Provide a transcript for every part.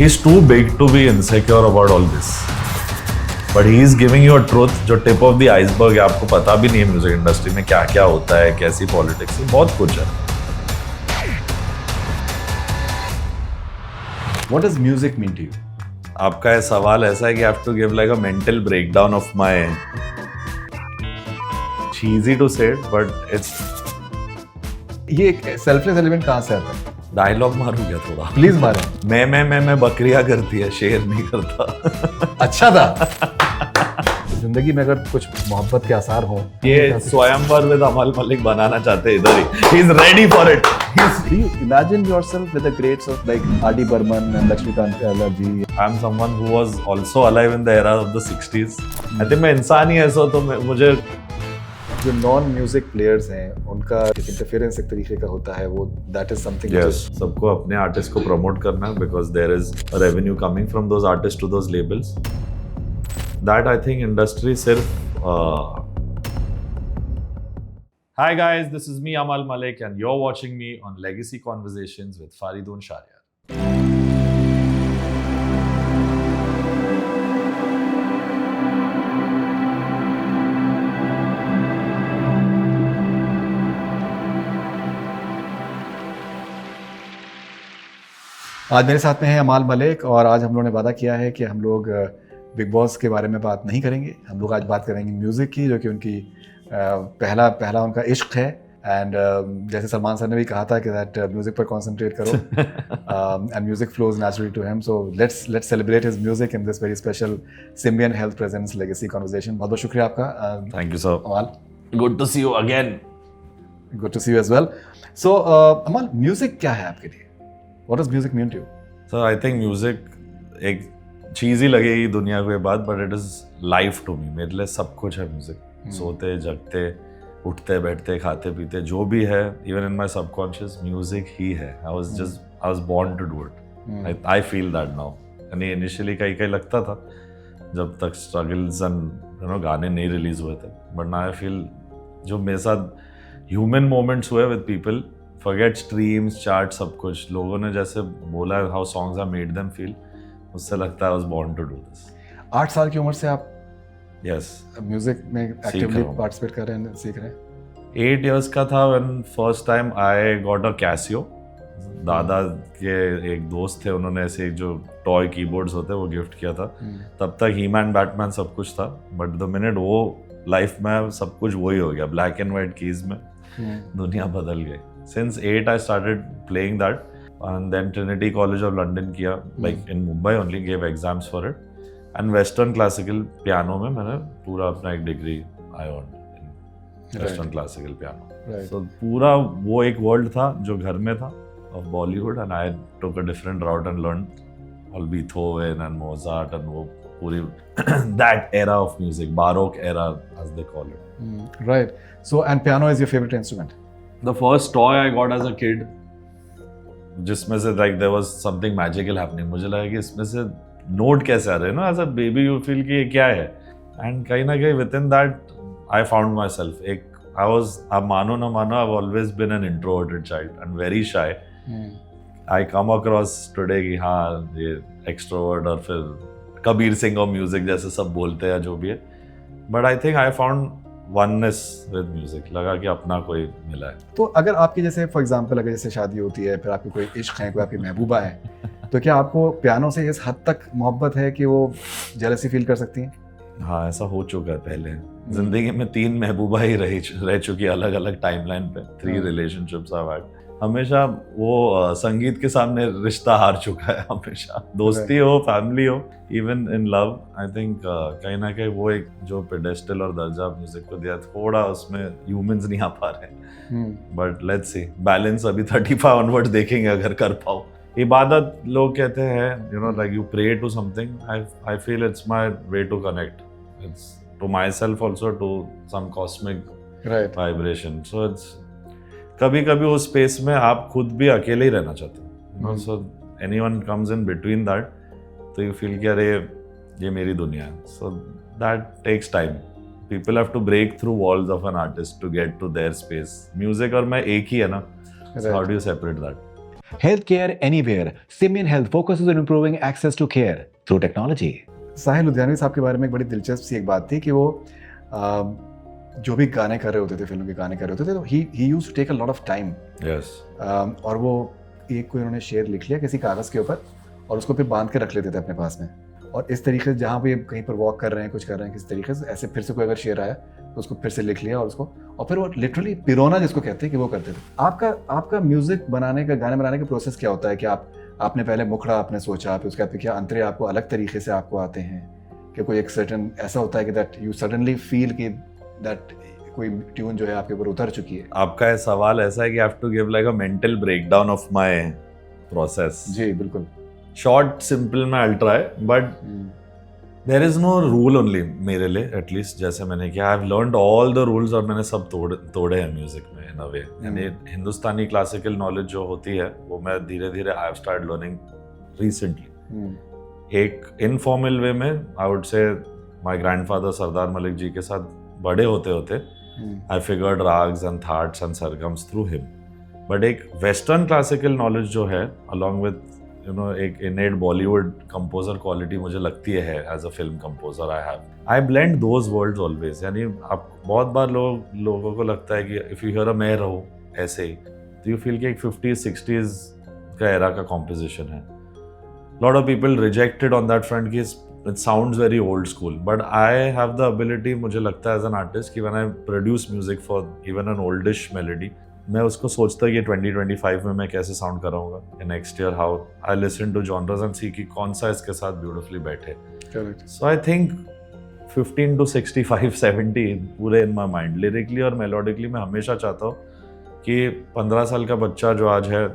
He's too big to be insecure about all this. But he is giving you a truth जो tip of the iceberg है. आपको पता भी नहीं है म्यूजिक इंडस्ट्री में क्या क्या होता है, कैसी पॉलिटिक्स है, बहुत कुछ है. What does music mean to you? आपका ये सवाल ऐसा है कि I have to give like a mental breakdown of my cheesy to say it, but it's ये एक सेल्फलेस एलिमेंट कहाँ से आता है? डायलॉग मारू क्या थोड़ा. प्लीज मारे. मैं बकरियां करती है, शेर नहीं करता. अच्छा था. जिंदगी में अगर कुछ मोहब्बत के आसार हो, ये स्वयंवर विद अमल मलिक बनाना चाहते हैं इधर ही. He is ready for it. Do you imagine yourself with the greats of like R.D. Burman and Lakshmikant ji? I'm someone who was also alive in the era of the 60s. I think मैं इंसान ही ऐसा तो मुझे जो non music players हैं उनका interference एक तरीके का होता है, वो दैट इज समथिंग. yes, सबको अपने आर्टिस्ट को प्रमोट करना है because there is revenue coming from those artist to those labels. That I think industry सिर्फ Hi guys, this is me Amal Malik and you're watching me on Legacy Conversations with Faridun Shahryar. आज मेरे साथ में है अमाल मलिक और आज हम लोगों ने वादा किया है कि हम लोग बिग बॉस के बारे में बात नहीं करेंगे. हम लोग आज बात करेंगे म्यूज़िक की, जो कि उनकी पहला उनका इश्क है. एंड जैसे सलमान सर ने भी कहा था कि दैट म्यूज़िक पर कॉन्सेंट्रेट करो and music flows naturally to him. So let's celebrate his music in this very special symbian health presence legacy conversation. बहुत बहुत शुक्रिया आपका. Thank you sir. अमाल, Good to see you again. Good to see you as well. So Amaal, music क्या है आपके लिए? What does music mean to you? So I think music एक चीज़ ही लगेगी दुनिया को ये बात, but it is life to me. मेरे लिए सब कुछ है म्यूजिक. सोते जगते उठते बैठते खाते पीते जो भी है, even in my subconscious music ही है. I was born to do it. I feel that now. यानी इनिशियली कहीं लगता था जब तक स्ट्रगल्स एंड गाने नहीं रिलीज हुए थे, बट नाउ आई फील जो मेरे साथ ह्यूमन मोमेंट्स हुए with people, forget streams chart सब कुछ, लोगों ने जैसे बोला how songs are made them feel, उससे लगता है I was born to do this. 8 साल की उम्र से आप यस म्यूजिक में एक्टिवली पार्टिसिपेट कर रहे हैं, सीख रहे हैं. 8 years का था when first time I got a Casio. दादा के एक दोस्त थे, उन्होंने ऐसे जो टॉय कीबोर्ड्स होते हैं वो गिफ्ट किया था. तब तक ही मैन बैटमैन सब कुछ था, बट द मिनट वो लाइफ में सब कुछ वही हो गया, ब्लैक एंड वाइट कीज में दुनिया बदल गई. Since 8 I started playing that, and then Trinity College of London किया, like in Mumbai only, gave exams for it, and Western Classical piano में मैंने पूरा अपना एक degree I earned in Western Classical piano. So पूरा वो एक world था जो घर में था of Bollywood, and I took a different route and learned all Beethoven and Mozart and वो पूरी that era of music, Baroque era as they call it. Right. So and piano is your favorite instrument? The first toy I got as a kid, जिसमें से like there was something magical happening. मुझे लगा कि इसमें से note कैसे आ रहे हैं ना, as a baby you feel कि ये क्या है. And कहीं ना कहीं within that I found myself. आप मानो ना मानो, I've always been an introverted child and very shy. I come across today कि हाँ ये extrovert और फिर कबीर सिंह और म्यूजिक जैसे सब बोलते हैं जो भी है. But I think I found oneness with music, लगा कि अपना कोई मिला है. तो अगर आपकी जैसे फॉर एग्जांपल अगर जैसे शादी होती है, फिर आपकी कोई इश्क है, कोई आपकी महबूबा है, तो क्या आपको पियानो से इस हद तक मोहब्बत है कि वो जेलसी फील कर सकती हैं? हाँ, ऐसा हो चुका है पहले. जिंदगी में 3 महबूबा ही रह चुकी अलग अलग टाइमलाइन पे. 3 रिलेशनशिप्स आई हैड. हमेशा वो संगीत के सामने रिश्ता हार चुका है हमेशा. दोस्ती हो, फैमिली हो, even in love. I think कहीं ना कहीं वो एक जो पेडेस्टल और दर्जा म्यूजिक को दिया, थोड़ा उसमें ह्यूमंस नहीं आ पा रहे. बट लेट्स सी, बैलेंस अभी 35 ऑनवर्ड देखेंगे अगर कर पाओ. इबादत लोग कहते हैं, you know, like you pray to something. I feel it's my way to connect. It's to myself also, to some cosmic vibration. So it's कभी कभी उस स्पेस में आप खुद भी अकेले ही रहना चाहते हो. So anyone comes in between that, तो यू फील कि अरे ये मेरी दुनिया है. So that takes time. People have to break through walls of an artist to get to their space. Music और मैं एक ही है ना. How do you separate that? Healthcare anywhere. Simian Health focuses on improving access to care through technology. साहिल लुधियानवी साहब के बारे में एक बड़ी दिलचस्प सी एक बात थी कि वो जो भी गाने कर रहे होते थे, फिल्म के गाने कर रहे होते थे, तो ही used to take a lot of time. Yes. और वो एक कोई उन्होंने शेर लिख लिया किसी कागज़ के ऊपर और उसको फिर बांध के रख लेते थे अपने पास में, और इस तरीके से जहाँ पे कहीं पर वॉक कर रहे हैं, कुछ कर रहे हैं, किसी तरीके से ऐसे फिर से कोई अगर शेर आया तो उसको फिर से लिख लिया और उसको, और फिर वो लिटरली पिरोना जिसको कहते हैं कि वो करते थे। आपका म्यूजिक बनाने का, गाने बनाने का प्रोसेस क्या होता है कि आपने पहले मुखड़ा आपने सोचा, फिर उसके बाद क्या अंतरे आपको अलग तरीके से आपको आते हैं, कि कोई एक सर्टन ऐसा होता है कि दैट यू सडनली फील कि दैट कोई ट्यून जो है आपके ऊपर उतर चुकी है? आपका ये सवाल ऐसा है कि I have to give like a mental breakdown of my process. जी बिल्कुल। शॉर्ट सिंपल में I'll try, but there is no rule only मेरे लिए, एटलीस्ट जैसे मैंने किया, I have learned all the rules और मैंने सब तोड़े हैं म्यूजिक में इन अ वे। यानी हिंदुस्तानी क्लासिकल नॉलेज जो होती है वो मैं धीरे धीरे I have start learning recently. एक इनफॉर्मल वे में I would say my grandfather Sardar Malik ji के साथ बड़े होते होते I figured ragas and thaats and sargams through him. But एक वेस्टर्न क्लासिकल नॉलेज जो है अलॉन्ग विद एक इनेट बॉलीवुड कंपोजर क्वालिटी मुझे लगती है as a film composer I blend those worlds always. यानी आप बहुत बार लोगों को लगता है कि इफ यू हियर अ मैं रहूं ऐसे ही, तो यू फील कि एक 50s 60s का एरा का कॉम्पोजिशन है। Lot of people rejected on that front कि it sounds very old school, but I have the ability, मुझे लगता है एज एन आर्टिस्ट, कि when I produce music for even an oldish melody, मैं उसको सोचता कि 2025 में मैं कैसे साउंड कराऊंगा, next year how I listen to genres and see कि कौन सा इसके साथ ब्यूटीफुली बैठे। सो आई थिंक 15 to 65 70 पूरे इन माई माइंड, लिरिकली और मेलोडिकली। मैं हमेशा चाहता हूँ कि 15 साल का बच्चा जो आज है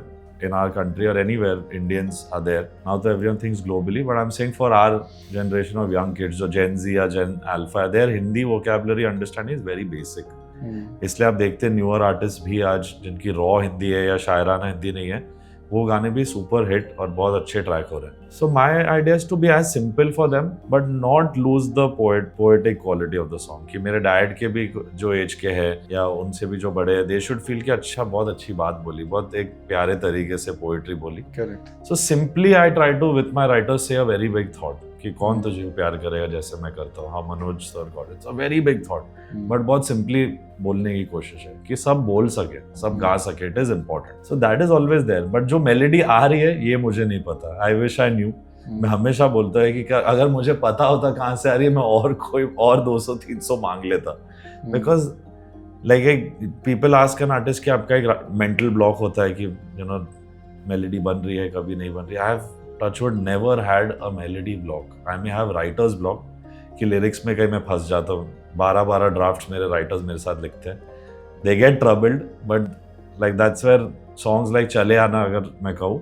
in our country or anywhere, Indians are there now, so everyone thinks globally, but I'm saying for our generation of young kids, जो Gen Z या Gen Alpha, their Hindi vocabulary understanding is very basic। इसलिए आप देखते हैं newer artist भी आज जिनकी raw Hindi है या शायराना हिंदी नहीं है, वो गाने भी सुपर हिट और बहुत अच्छे ट्रैक हो रहे हैं। So my idea is to be as simple for them but not lose the poetic quality of the song. कि मेरे डैड के भी जो एज के हैं या उनसे भी जो बड़े हैं, दे शुड फील कि अच्छा बहुत अच्छी बात बोली, बहुत एक प्यारे तरीके से पोएट्री बोली। So simply I try to with my writers से अ वेरी बिग थॉट कि कौन तुझे प्यार करेगा जैसे मैं करता हूँ। हाँ, Manoj sir got it's a very big thought, but बहुत सिंपली बोलने की कोशिश है कि सब बोल सके, सब गा सके, it is important. So that is always there, but जो मेलेडी आ रही है ये मुझे नहीं पता। I wish I knew. मैं हमेशा बोलता है कि अगर मुझे पता होता कहाँ से आ रही है, मैं और कोई और 200-300 मांग लेता। Because like people ask an artist कि आपका एक मेंटल ब्लॉक होता है कि यू नो मेलेडी बन रही है, कभी नहीं बन रही। I have touchwood never had a melody block. I may have writer's block कि लिरिक्स में कहीं मैं फंस जाता हूँ। 12 ड्राफ्ट्स मेरे राइटर्स मेरे साथ लिखते हैं, they get troubled, but like that's where songs like चले आना, अगर मैं कहूँ,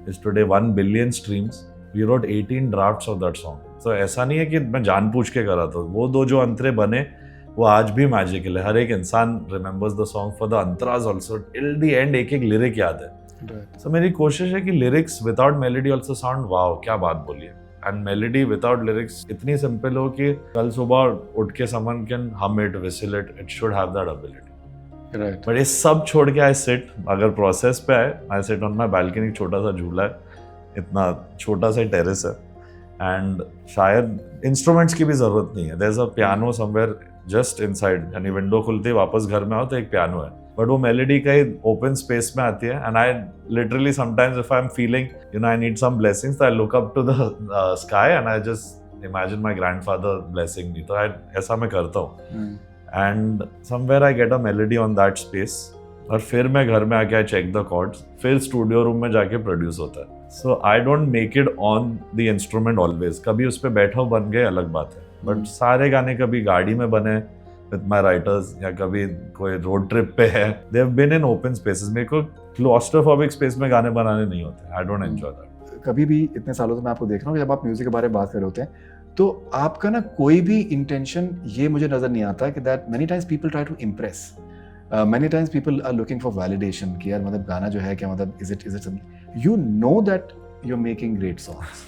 is today 1 billion streams. We wrote 18 drafts of that song. So ऐसा नहीं है कि मैं जानबूझ के करा था। वो दो जो अंतरे बने वो आज भी मैजिकल है। हर एक इंसान remembers the song for the अंतराज also till the end, एक लिरिक याद है। So, मेरी कोशिश है कि lyrics without melody also sound wow, क्या बात बोली है। एंड मेलोडी विदाउट लिरिक्स इतनी सिंपल हो कि कल सुबह उठ के समवन कैन हम it, whistle it, it should have that ability. Right. But ये सब छोड़ के आई सिट, अगर प्रोसेस पे आए, I sit on my balcony. छोटा सा झूला है, इतना छोटा सा टेरेस है, एंड शायद इंस्ट्रूमेंट्स की भी जरूरत नहीं है। There is a piano somewhere just inside, यानी विंडो खुलते ही वापस घर में आओ तो एक पियानो है, बट वो मेलोडी कहीं ओपन स्पेस में आती है। And I literally sometimes if I am feeling you know I need some blessings, I look up to the sky and I just imagine my grandfather blessing me. तो ऐसा मैं करता हूँ, and somewhere I get a melody on that space, और फिर मैं घर में आके आई चेक द कॉर्ड्स, फिर स्टूडियो रूम में जाके प्रोड्यूस होता है। So I don't make it on the instrument always. कभी उस पर बैठा हो बन गए अलग बात है, बट सारे गाने कभी गाड़ी में बने with my writers या कभी कोई रोड ट्रिप पे है, they have been in open spaces। मेरे को claustrophobic space में गाने बनाने नहीं होते, I don't enjoy that। कभी भी इतने सालों से मैं आपको देख रहा हूँ, जब आप म्यूजिक के बारे में बात कर रहे होते हैं तो आपका ना कोई भी इंटेंशन ये मुझे नजर नहीं आता कि that many times people try to impress, many times people are looking for validation कि यार मतलब गाना जो है क्या, मतलब is it something you know that you're making great songs।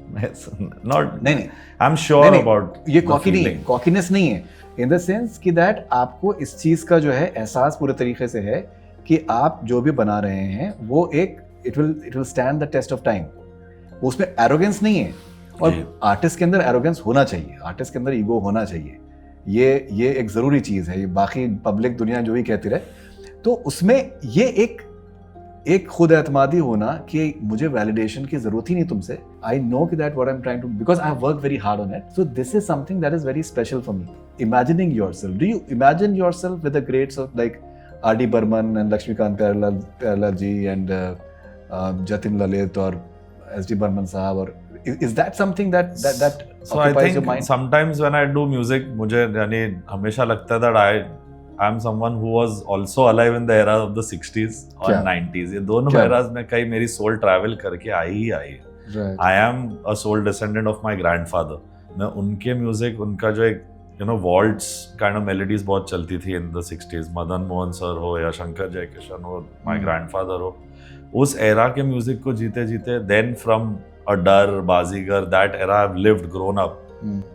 नहीं, I'm sure about ये कॉकीनेस नहीं है, इन द सेंस कि दैट आपको इस चीज का जो है एहसास पूरे तरीके से है कि आप जो भी बना रहे हैं वो एक it will stand the test of time. उसमें एरोगेंस नहीं है, और आर्टिस्ट के अंदर एरोगेंस होना चाहिए, आर्टिस्ट के अंदर ईगो होना चाहिए. ये एक ज़रूरी चीज़ है. ये बाकी पब्लिक दुनिया जो भी कहती रहे, तो उसमें ये एक खुद एतमादी होना कि मुझे वैलिडेशन की जरूरत ही नहीं तुमसे. आई नो कि that what I am trying to, because I have work very hard on it. So this is something that is very special for me. Imagining yourself, do you imagine yourself with the greats of like R.D. Burman and Lakshmikant Pyarelal ji and Jatin Lalit or S.D. Burman sahab, or is that something that So I occupies your think mind? sometimes when I do music, मुझे यानी हमेशा लगता है that I am someone who was also alive in the era of the 60s और क्या? 90s. ये दोनों क्या? eras में कई मेरी soul travel करके आई है. Right. I am a soul descendant of my grandfather. मैं उनके music, उनका जो एक waltz kind of melodies बहुत चलती थी in the 60s. Madan Mohan sir हो या शंकर जयकिशन हो, my grandfather हो, उस era के music को जीते जीते, then from a डर, बाजीगर, that era I've lived, grown up.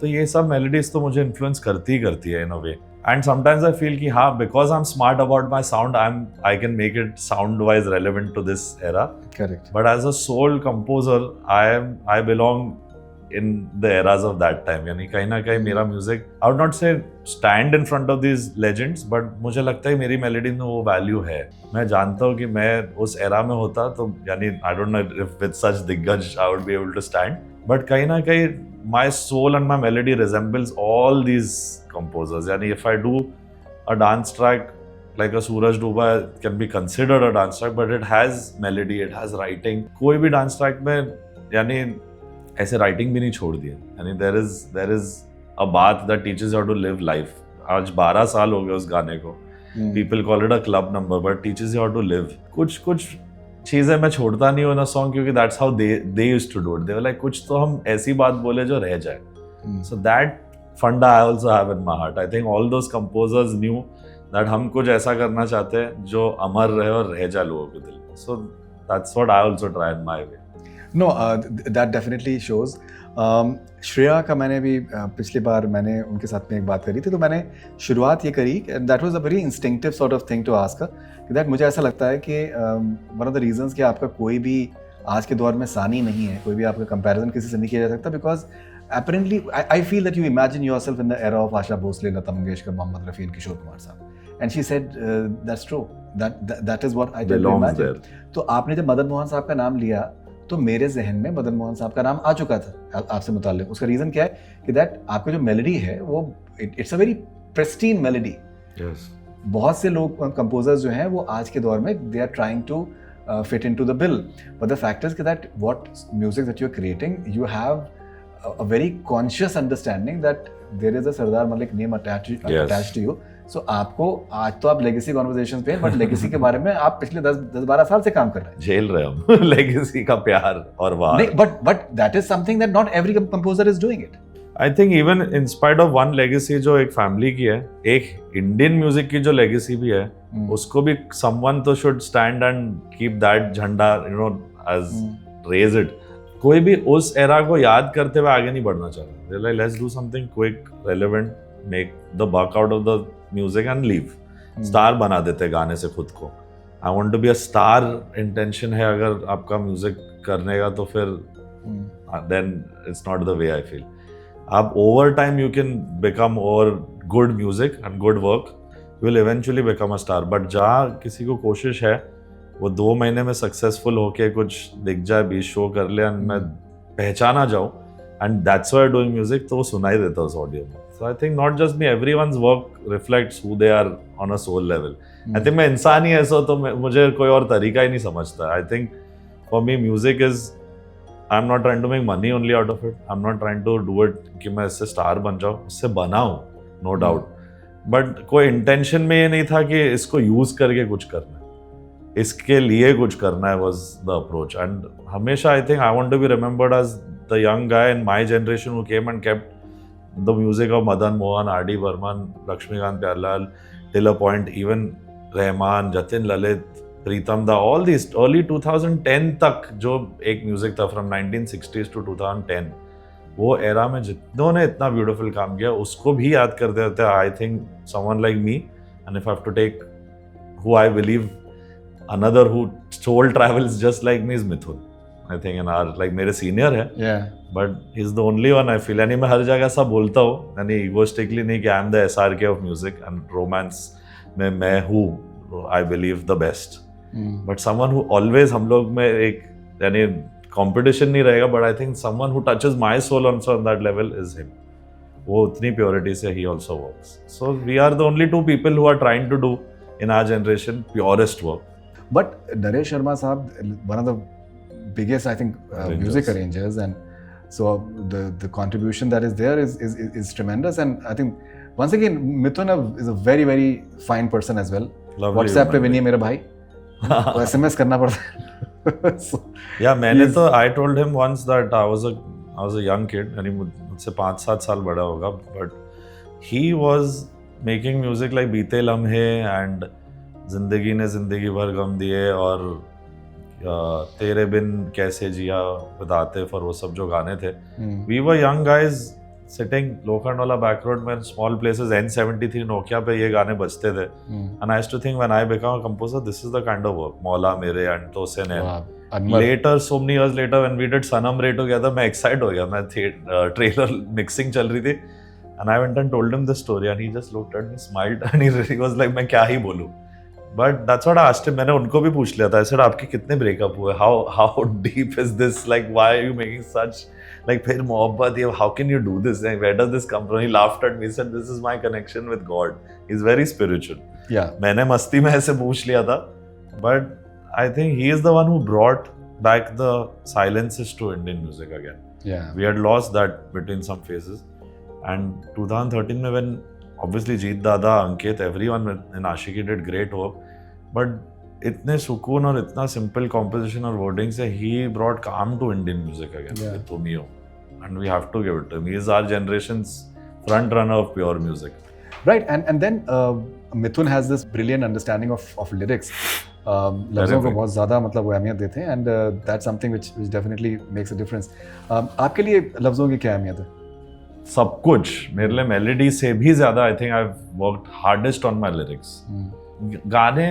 तो ये सब melodies तो मुझे influence करती है in a way. And sometimes I feel कि हाँ, because I'm smart about my sound, I can make it sound wise relevant to this era. Correct. But as a soul composer, I belong in the eras of that time. यानी कहीं ना कहीं मेरा music, I would not say stand in front of these legends, but मुझे लगता है मेरी melody में वो value है. मैं जानता हूँ कि मैं उस era में होता तो यानी I don't know if with such दिग्गज I would be able to stand. But कहीं ना कहीं my soul and my melody resembles all these composers. यानी if I do a dance track like a Suraj Duba can be considered a dance track, but it has melody, it has writing. कोई भी dance track में यानी ऐसे writing भी नहीं छोड़ दिया. यानी there is a bath that teaches you how to live life. आज 12 साल हो गए उस गाने को. People call it a club number, but teaches you how to live. कुछ चीजें मैं छोड़ता नहीं हूँ ना सॉन्ग, क्योंकि that's how they used to do it. They were like कुछ तो हम ऐसी बात बोले जो रह जाए. So that funda I also have in my heart. I think all those composers knew that हम कुछ ऐसा करना चाहते हैं जो अमर रहे और रह जाए लोगों के दिल में. So that's what I also try in my way. No, that definitely shows. Shreya का मैंने भी पिछली बार मैंने उनके साथ में एक बात करी थी, तो मैंने शुरुआत ये करी, that was a very instinctive sort of thing to ask कि दैट मुझे ऐसा लगता है कि वन ऑफ द रीजंस कि आपका कोई भी आज के दौर में सानी नहीं है, कोई भी आपका कंपैरिजन किसी से नहीं किया जा सकता, because apparently I feel that you imagine yourself in the era of Asha Bhosle, Lata Mangeshkar, Mohammad Rafi and Kishore Kumar साहब, and she said that's true, that is what I tend to imagine. तो आपने जब मदन मोहन साहब का नाम लिया तो मेरे जहन में मदन मोहन साहब का नाम आ चुका था आपसे मुताल्लिक. उसका रीज़न क्या है कि दैट आपका जो मेलोडी है वो it's a very pristine melody. बहुत से लोग कंपोजर्स जो हैं वो आज के दौर में they are trying to fit into the bill, but the fact is that what music that you're creating, you have a very conscious understanding that there is a Sardar Malik name attached to you. So आपको आज तो आप legacy conversations पे, but legacy के बारे में आप पिछले 10-12 साल से काम कर रहे हैं. झेल रहे हम legacy का प्यार और वार. नहीं, but that is something that not every composer is doing it. I think even in spite of one legacy जो एक फैमिली की है, एक इंडियन म्यूजिक की जो legacy भी है, उसको भी someone तो should stand and keep that झंडा, as raise it. कोई भी उस era को याद करते हुए आगे नहीं बढ़ना चाह रहा. They're like, let's do something quick, relevant, make the buck out of the music and leave. Star बना देते गाने से खुद को. I want to be a star intention है अगर आपका म्यूजिक करने का, तो फिर then it's not the way I feel. अब over time you can become over good music and good work, you will eventually become a star. But जहाँ किसी को कोशिश है वो 2 महीने में सक्सेसफुल होके कुछ दिख जाए, 20 शो कर ले और मैं पहचाना जाऊँ, and that's why doing music, तो वो सुनाई देता है उस ऑडियो में. So I think not just me, everyone's work reflects who they are on a soul level. I think मैं इंसान ही ऐसा, तो मुझे कोई और तरीका ही नहीं समझता. I think for me music is, I'm not trying to make money only out of it. I'm not trying to do it कि मैं इससे स्टार बन जाऊँ, इससे बनाऊँ, no doubt. But कोई इंटेंशन में ये नहीं था कि इसको यूज करके कुछ करना है, इसके लिए कुछ करना है, was the approach. And हमेशा I think I want to be remembered as the young guy in my generation who came and kept the music of Madan Mohan, R.D. Burman, Lakshmikant Pyarelal, till a point, even Rahman, Jatin Lalit, प्रीतम दा, all these early 2010 तक जो एक music था from 1960s to 2010, वो era में जितनों इतना beautiful काम किया उसको भी याद करते रहते. I think someone like me, and if I have to take who I believe another who soul travels just like me is Mithun. I think in our like मेरे senior है, Yeah. but he's the only one I feel. यानी मैं हर जगह ऐसा बोलता हूँ, यानी egoistically नहीं कि I'm the SRK of music and romance में मैं हूँ, I believe the best. But someone who always हम लोग में एक यानी competition नहीं रहेगा, but I think someone who touches my soul also on that level is him. वो उतनी purity से he also works. So we are the only two people who are trying to do in our generation purest work. But Naresh Sharma Saab, one of the biggest, I think, music arrangers, and so the contribution that is there is tremendous. And I think once again, Mithun is a very very fine person as well. Lovely WhatsApp पे human विनी मेरा भाई, तो SMS करना पड़ता है. So, Yeah, मैंने तो I told him once that I was a young kid, यानी मुझसे 5-7 साल बड़ा होगा, but he was making music like बीते लम्हे and जिंदगी ने जिंदगी भर गम दिए और तेरे बिन कैसे जिया with आतिफ और वो सब जो गाने थे. We were young guys sitting लोखंड वाला बैक रोड में small places, N73 Nokia पे ये गाने बजते थे. And I used to think when I become a composer, this is the kind of work. मौला मेरे and Tosin and later, so many years later, when we did Sanam Re together, मैं excited हो गया. मैं trailer mixing चल रही थी, and I went and told him the story, and he just looked at me, smiled, and he was like, मैं क्या ही बोलूँ. But that's what I asked him. मैंने उनको भी पूछ लिया था. I said, आपके कितने breakup हुए? How deep is this? Like, why are you making such like फिर मोहब्बत ये? How can you do this? Like, where does this come from? He laughed at me. He said, this is my connection with God. He's very spiritual. Yeah. मैंने मस्ती में ऐसे पूछ लिया था, but I think he is the one who brought back the silences to Indian music again. Yeah. We had lost that between some phases, and 2013 में when obviously Jeet Dada, Ankit, everyone in Ashiki did great work, but इतने सुकून और इतना simple composition और wording से he brought calm to Indian music again with Tumio, and we have to give it to him. He is our generation's front runner of pure music. Right, and then Mithun has this brilliant understanding of lyrics. लफ्ज़ों को बहुत ज़्यादा मतलब वो अहमियत देते हैं, and that's something which definitely makes a difference. आपके लिए लफ्ज़ों की क्या अहमियत है? सब कुछ. मेरे लिए मेलोडी से भी ज़्यादा I think I've worked hardest on my lyrics. गाने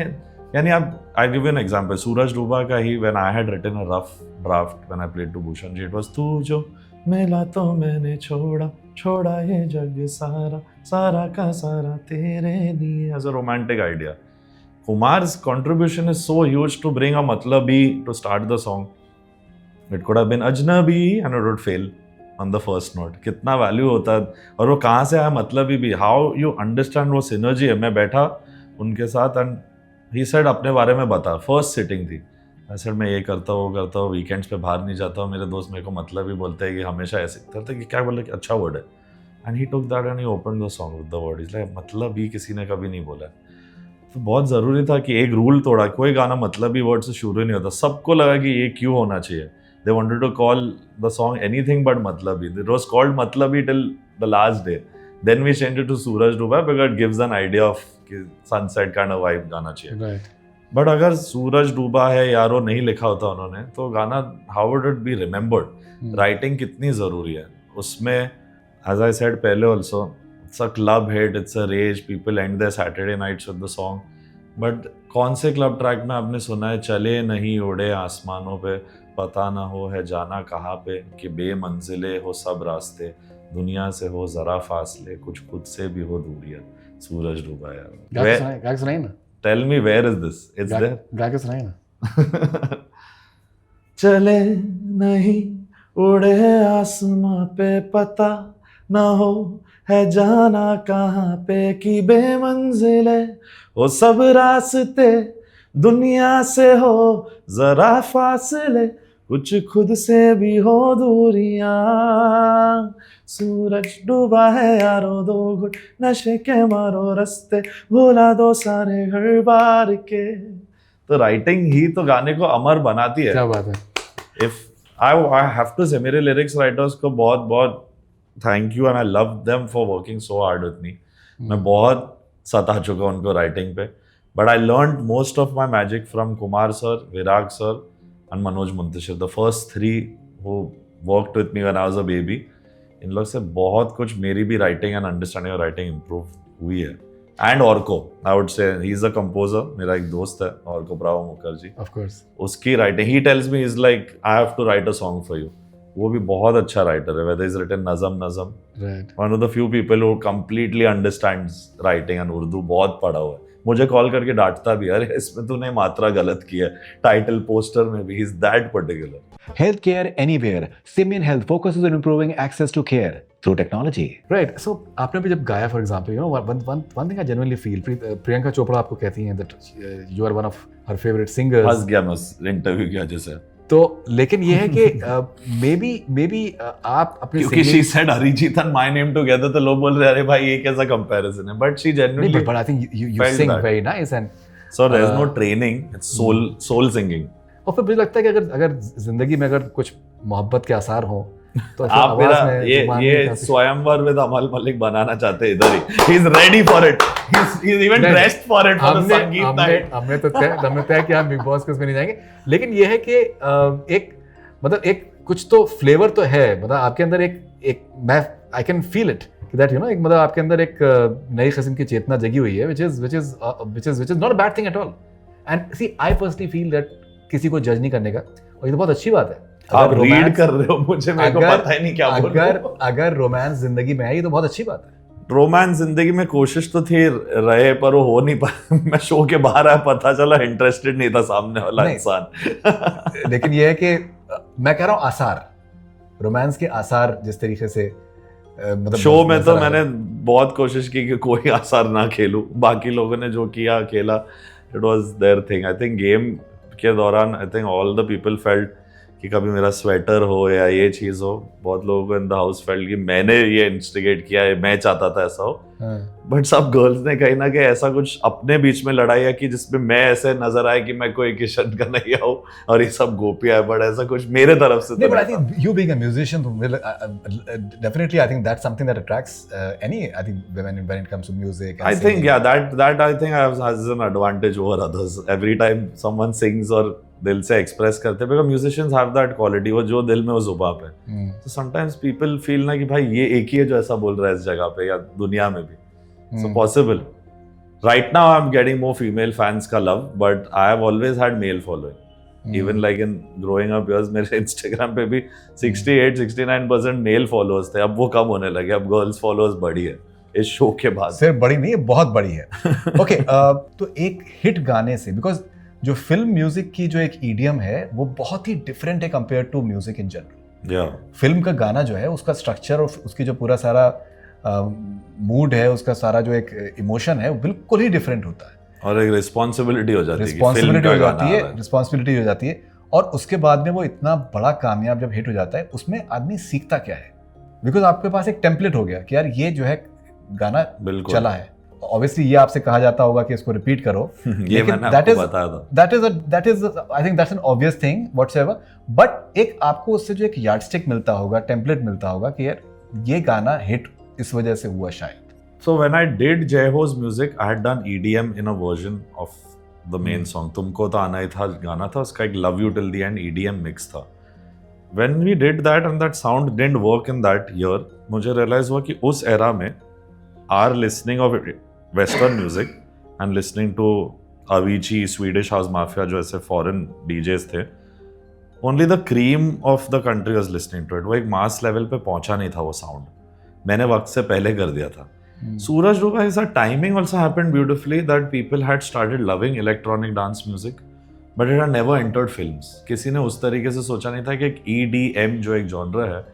यानी अब I give you an example. सूरज डूबा का ही when I had written a rough draft when I played to Bhushan ji, it was तू जो मिला तो मैंने छोड़ा ये जग सारा का सारा तेरे लिए, as a romantic idea. Kumar's contribution is so huge to bring a matlabi to start the song. It could have been ajnabi and it would fail on the first note. कितना value होता है और वो कहाँ से आया मतलबी भी. How you understand वो synergy है. मैं बैठा उनके साथ and he said अपने बारे में बता. First sitting थी. I said मैं ये करता हूँ वो करता हूँ, weekends पे बाहर नहीं जाता हूँ, मेरे दोस्त मेरे को मतलबी बोलते हैं कि हमेशा ऐसे करते कि क्या बोले कि अच्छा word है. And he took that and he opened the song with the word. He's like मतलबी किसी ने कभी नहीं बोला. तो बहुत ज़रूरी था कि एक रूल तोड़ा. कोई गाना मतलबी वर्ड से शुरू नहीं होता. सबको लगा कि ये क्यों होना चाहिए. They wanted to call the song anything but matlabi. It was called matlabi till the last day. Then we changed it to Suraj Duba because it gives an idea of sunset kind of vibe गाना चाहिए. Right. But अगर सूरज डूबा है यारो नहीं लिखा होता उन्होंने तो गाना how would it be remembered? Writing कितनी ज़रूरी है उसमें. As I said पहले also, it's a club hit, it's a rage, people end their Saturday nights with the song. But कौन से क्लब ट्रैक में आपने सुना है चले नहीं उड़े आसमानों पे, पता ना हो है जाना कहाँ पे, कि बेमंजिले हो सब रास्ते, दुनिया से हो जरा फासले, कुछ खुद से भी हो दूरियां. सूरज डूबा यार. गा के सुनाइए ना. Tell me where is this? It's there. गा के सुनाइए ना. चले नहीं उड़े आसमां पे, पता ना हो है जाना कहाँ पे, कि बेमंजिले हो सब रास्ते, दुनिया से हो जरा फासले, कुछ खुद से भी हो दूरियां. सूरज डूबा है यारो दो घुट नशे के मारो रस्ते, भुला दो सारे घर बार के. तो राइटिंग ही तो गाने को अमर बनाती है. क्या बात है. If I have to say मेरे लिरिक्स राइटर्स को बहुत बहुत thank you, and I love them for working so hard with me. मैं बहुत सता चुका उनको राइटिंग पे, but I learned most of my magic from Kumar sir, Virag sir and Manoj Muntashir. The first 3 who worked with me when I was a baby. इन लोग से बहुत कुछ मेरी भी writing and understanding of writing improve हुई है. एंड ऑर्को, आई वुड से he is a composer, मेरा एक दोस्त है ऑर्को ब्रावो मुखर्जी, ऑफ कोर्स उसकी writing, he tells me is like I have to write a song for you. वो भी बहुत अच्छा राइटर है, whether is written nazm, right one of the few people who completely understands writing and Urdu, बहुत पढ़ा हुआ है। मुझे कॉल करके डांटता भी, अरे इसमें तूने मात्रा गलत की है, टाइटल पोस्टर में भी, is that particular. Healthcare anywhere. Simian Health focuses on improving access to care through technology. Right so आपने भी जब गाया for example you know one thing I genuinely feel, Priyanka Chopra आपको कहती हैं that you are one of her favourite singers, फंस गया मैं उस इंटरव्यू की वजह से, तो लेकिन ये है कि मे बी आप अपने क्योंकि she said Arijit and my name together, तो लोग बोल रहे अरे भाई ये कैसा कंपैरिजन है, but she genuinely, but I think you felt sing that. Very nice and so there is no training, it's soul singing. और फिर मुझे लगता है कि अगर जिंदगी में अगर कुछ मोहब्बत के आसार हो तो फिर आप मेरा आवाज में ये जुबान में काफी- स्वयंवर विद अमल मलिक बनाना चाहते हैं इधर ही, he is ready for it, he is even नहीं, dressed for it for the sangeet night. हमने तय किया बिग बॉस के उसमें नहीं जाएंगे, लेकिन ये है कि एक मतलब एक कुछ तो फ्लेवर तो है, मतलब आपके अंदर एक मैं I can feel it that you know, एक मतलब आपके अंदर एक नई किस्म की चेतना जगी हुई है, which is not a bad thing at all. And see, I personally feel that किसी को जज नहीं करने का, और ये तो बहुत अच्छी बात है। आप रीड romance- कर रहे हो, मुझे मेरे को पता ही नहीं क्या बोल रहे हो। अगर रोमांस जिंदगी में है, ये तो बहुत अच्छी बात है। रोमांस जिंदगी में कोशिश तो थी रहे, पर वो हो नहीं पाया। मैं शो के बाहर आया, पता चला इंटरेस्टेड नहीं था सामने वाला नहीं। इंसान। लेकिन ये है कि मैं कह रहा हूँ आसार, रोमांस के आसार जिस तरीके से मतलब शो में नजर तो आ रहे मैंने बहुत कोशिश की कि कोई आसार ना खेलूं, बाकी लोगों ने जो किया खेला, it was there thing. I think game के दौरान I think all the people felt कि कभी मेरा स्वेटर हो या ये चीज़ हो, बहुत लोगों को इन द हाउस फेल्ट कि मैंने ये इंस्टिगेट किया है, मैं चाहता था ऐसा हो, हाँ। बट सब गर्ल्स ने कहीं ना कहीं ऐसा कुछ अपने बीच में लड़ाई है कि जिसमें मैं ऐसे नजर आए कि मैं कोई किशन का नहीं हूँ और ये सब गोपियां है, बट ऐसा कुछ मेरे तरफ से नहीं, तो but I नहीं था। think you being a musician, definitely I think that's something that attracts any, I think when it comes to music. And I think singing. yeah, that I think has an advantage over others. Every time someone sings और दिल से express करते हैं, because musicians have that quality, वो जो दिल में वो जुबान पे। So sometimes people feel ना कि भाई ये एक ही है जो ऐसा बोल रहा है इस जगह पे या दुनिया में भी। So possible. Right now I'm getting more female fans का love, but I have always had male following. Even like in growing up years, मेरे Instagram पे भी 68-69% मेल फॉलोअर्स थे, अब वो कम होने लगे, अब गर्ल्स फॉलोअर्स बढ़ी है इस शो के बाद। सिर्फ बड़ी नहीं है, बहुत बड़ी है। ओके, तो एक हिट गाने से, बिकॉज जो फिल्म म्यूजिक की जो एक ईडियम है वो बहुत ही डिफरेंट है compare to music in general. या फिल्म का गाना जो है उसका स्ट्रक्चर और उसकी जो पूरा सारा मूड है, उसका सारा जो एक इमोशन है वो बिल्कुल ही डिफरेंट होता है, और एक रिस्पॉन्सिबिलिटी हो जाती है कि फिल्म रिस्पॉन्सिबिलिटी का हो गाना जाती आ है, रहा है। रिस्पॉन्सिबिलिटी हो जाती है। और उसके बाद में वो इतना बड़ा कामयाब जब हिट हो जाता है, उसमें आदमी सीखता क्या है, बिकॉज आपके पास एक टेम्पलेट हो गया कि यार ये जो है गाना बिल्कुल चला है, ऑब्वियसली ये आपसे कहा जाता होगा कि इसको रिपीट करो। ये मैंने आपको बताया था। that is I think that's an obvious thing whatsoever, but एक आपको उससे जो एक यार्डस्टिक मिलता होगा, टेम्पलेट मिलता होगा कि यार ये गाना हिट इस वजह से हुआ शायद। So when I did Jai Ho's music, I had done EDM in a version of the main song. तुमको तो आना ही था गाना था, उसका एक Love You Till the End EDM mix था। When we did that and that sound didn't work in that year, मुझे realize हुआ कि उस era में our listening of Western music and listening to Avicii, Swedish House Mafia, जो ऐसे foreign DJs थे, only the cream of the country was listening to it. वो एक mass level पे पहुंचा नहीं था वो sound. मैंने वक्त से पहले कर दिया था। Suraj Ruba, his timing also happened beautifully that people had started loving electronic dance music, but it had never entered films. किसी ने उस तरीके से सोचा नहीं था कि एक EDM जो एक genre है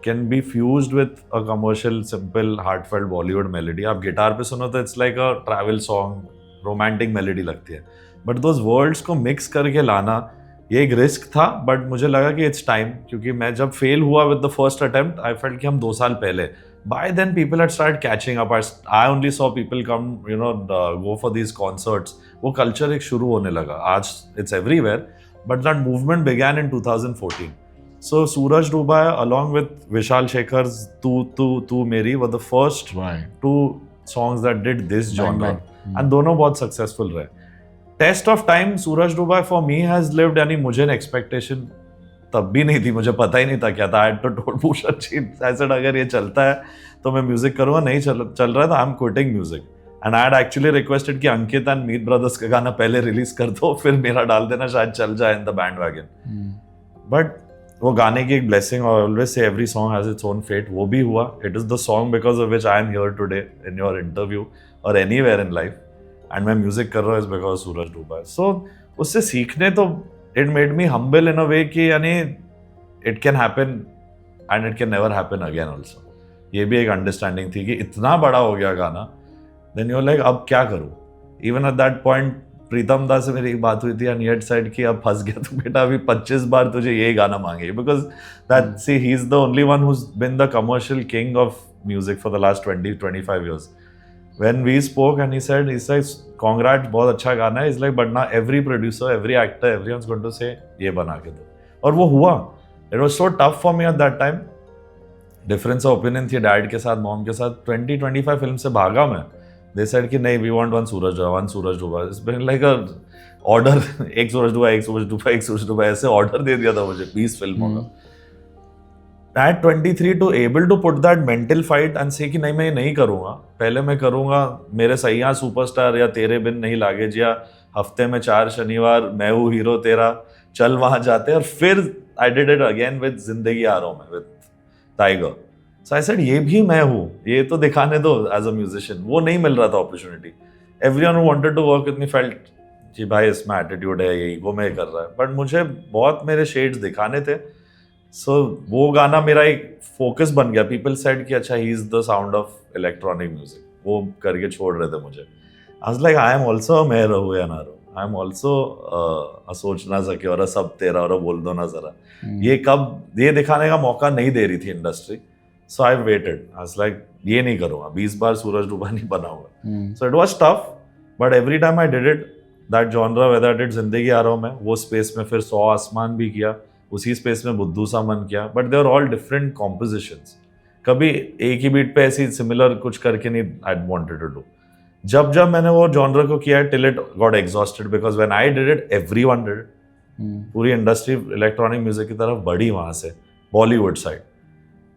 can be fused with a commercial, simple, heartfelt Bollywood melody. आप गिटार पे सुनो तो it's like a travel song, romantic melody लगती है, but those worlds को mix करके लाना ये एक रिस्क था, बट मुझे लगा कि इट्स टाइम, क्योंकि मैं जब फेल हुआ with the first attempt, I felt कि हम 2 साल पहले, by then people had started catching up. I only saw people come you know go for these concerts, वो कल्चर एक शुरू होने लगा। आज it's everywhere, but that movement began in 2014. So Suraj Ruba along with Vishal Shekhar's Tu Meri were the first 2 songs that did this genre, and दोनों बहुत successful रहे. Test of time, Suraj Ruba for me has lived, यानी मुझे expectation तब भी नहीं थी, मुझे पता ही नहीं था क्या था। I had told Bhushan, I said अगर ये चलता है तो मैं म्यूजिक करूँगा, नहीं चल रहा है तो I am quitting music. And I had actually requested कि अंकित एंड मीत ब्रदर्स का गाना पहले रिलीज कर दो, फिर मेरा डाल देना, शायद चल जाए in the bandwagon. But वो गाने की एक ब्लेसिंग, और ऑलवेज से every song has its own fate, वो भी हुआ। It is the song because of which I am here today in your interview और एनीवेयर इन लाइफ, एंड मैं म्यूजिक कर रहा हूँ इज बिकॉज सूरज डूबा। सो उससे सीखने तो it made me humble in a way कि यानी it can happen and it can never happen again also. ये भी एक अंडरस्टैंडिंग थी कि इतना बड़ा हो गया गाना, देन यू लाइक अब क्या करूँ। इवन एट दैट पॉइंट प्रीतम दा से मेरी एक बात हुई थी एंड ही साइड कि अब फंस गया तो बेटा अभी 25 बार तुझे ये गाना मांगे, because that see he is the only one who's been the commercial king of music for the last 20-25 years. When we spoke and he said, congrats, बहुत अच्छा गाना है, like, but now every producer, every actor, everyone's going to say ये बना के दो, और वो हुआ। It was so tough for me at that time. Difference of opinion थी डैड के साथ, मॉम के साथ। 20-25 फिल्म से भागा मैं। They said कि नहीं, we want one सूरज डूबा। It's been like a order, एक सूरज डूबा, ऐसे ऑर्डर दे दिया था मुझे 20 फिल्मों का। At 23 to able to put that mental fight and say कि नहीं मैं ये नहीं करूँगा, पहले मैं करूँगा मेरे सैया सुपरस्टार या तेरे बिन नहीं लागे जिया, हफ्ते में 4 शनिवार, मैं हूँ हीरो तेरा, चल वहाँ जाते, और फिर I did it again with जिंदगी आ रहा हूँ मैं with tiger. So I said ये भी मैं हूँ, ये तो दिखाने दो as a musician। वो नहीं मिल रहा था opportunity। Everyone who wanted to work with me felt कि भाई इसमें attitude है, ये ego में कर रहा है, but मुझे बहुत मेरे shades दिखाने थे। सो वो गाना मेरा एक फोकस बन गया। पीपल सेड कि अच्छा ही is the sound of electronic music, वो करके छोड़ रहे थे मुझे। I was like I am also, मैं रहूँ या ना रहूँ, आई एम ऑल्सो सोच ना सके और सब तेरा और बोल दो ना जरा। ये कब ये दिखाने का मौका नहीं दे रही थी industry. So I waited, I was like ये नहीं करूँगा, 20 बार सूरज डूबा नहीं बनाऊंगा। So it was tough, but every time I did it that genre, whether it जिंदगी आ रहा हूँ मैं, वो स्पेस में फिर 100 आसमान भी किया, उसी स्पेस में बुद्धू सा मन किया, but they are all different compositions. कभी एक ही बीट पे ऐसी सिमिलर कुछ करके नहीं आई वांटेड टू डू। जब मैंने वो जॉनर को किया till it got exhausted, because when I did it everyone did it. पूरी इंडस्ट्री इलेक्ट्रॉनिक म्यूजिक की तरफ बढ़ी वहां से, बॉलीवुड साइड।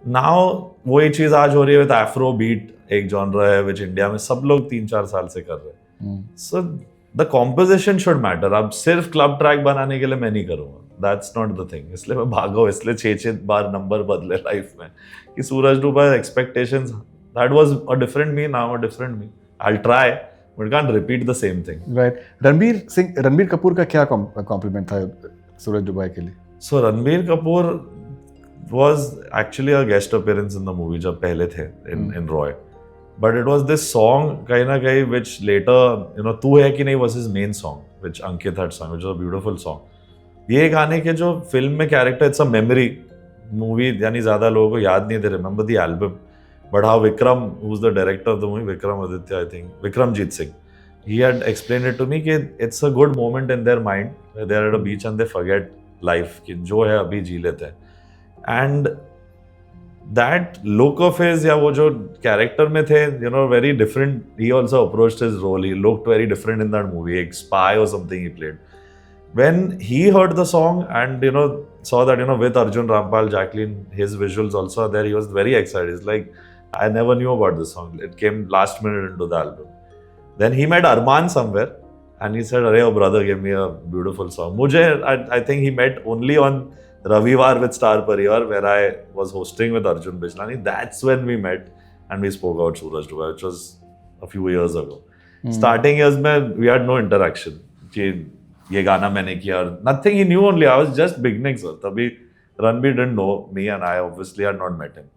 नाउ वही चीज आज हो रही है विद एफ्रो बीट, एक जॉनर है विच इंडिया में सब लोग 3-4 साल से कर रहे हैं। So the composition should matter. अब सिर्फ क्लब ट्रैक बनाने के लिए मैं नहीं करूँगा, दैट्स नॉट द थिंग। इसलिए मैं भागा, इसलिए 6 बार नंबर बदले लाइफ में कि सूरज डूबा expectations, that was a different me, now a different me. I will try but can't repeat the same thing. Right. Ranbir Kapoor का क्या कॉम्प्लीमेंट था सूरज डूबा के लिए? सो Ranbir Kapoor was actually a guest appearance in the movie जब पहले थे in Roy, but it was this song कहीं ना कहीं which later तू है कि नहीं was his main song which Ankit had sung, which was a beautiful song। ये गाने के जो फिल्म में character, it's a memory movie, यानी ज्यादा लोगों को याद नहीं, they remember the album, but how Vikram who is the director of the movie, Vikram Aditya I think, Vikramjit Singh, he had explained it to me कि it's a good moment in their mind where they are at a beach and they forget life कि जो है अभी जी लेते हैं। And that look of his, या वो जो कैरेक्टर में थे, very different, he also approached his role, he looked very different in that movie, एक spy or something he played। When he heard the song and saw that with Arjun Rampal, Jacqueline, his visuals also are there, he was very excited. He's like, I never knew about this song, it came last minute into the album। Then he met Arman somewhere and he said, "Arey, oh brother, give me a beautiful song." I think he met only on Ravivar with Star Parivar, where I was hosting with Arjun Bijlani. That's when we met and we spoke about Suraj Dubey, which was a few years ago। Starting years में we had no interaction कि ये गाना मैंने किया, nothing, he knew only, I was just beginning sir, तभी Ranbir didn't know me and I obviously had not met him।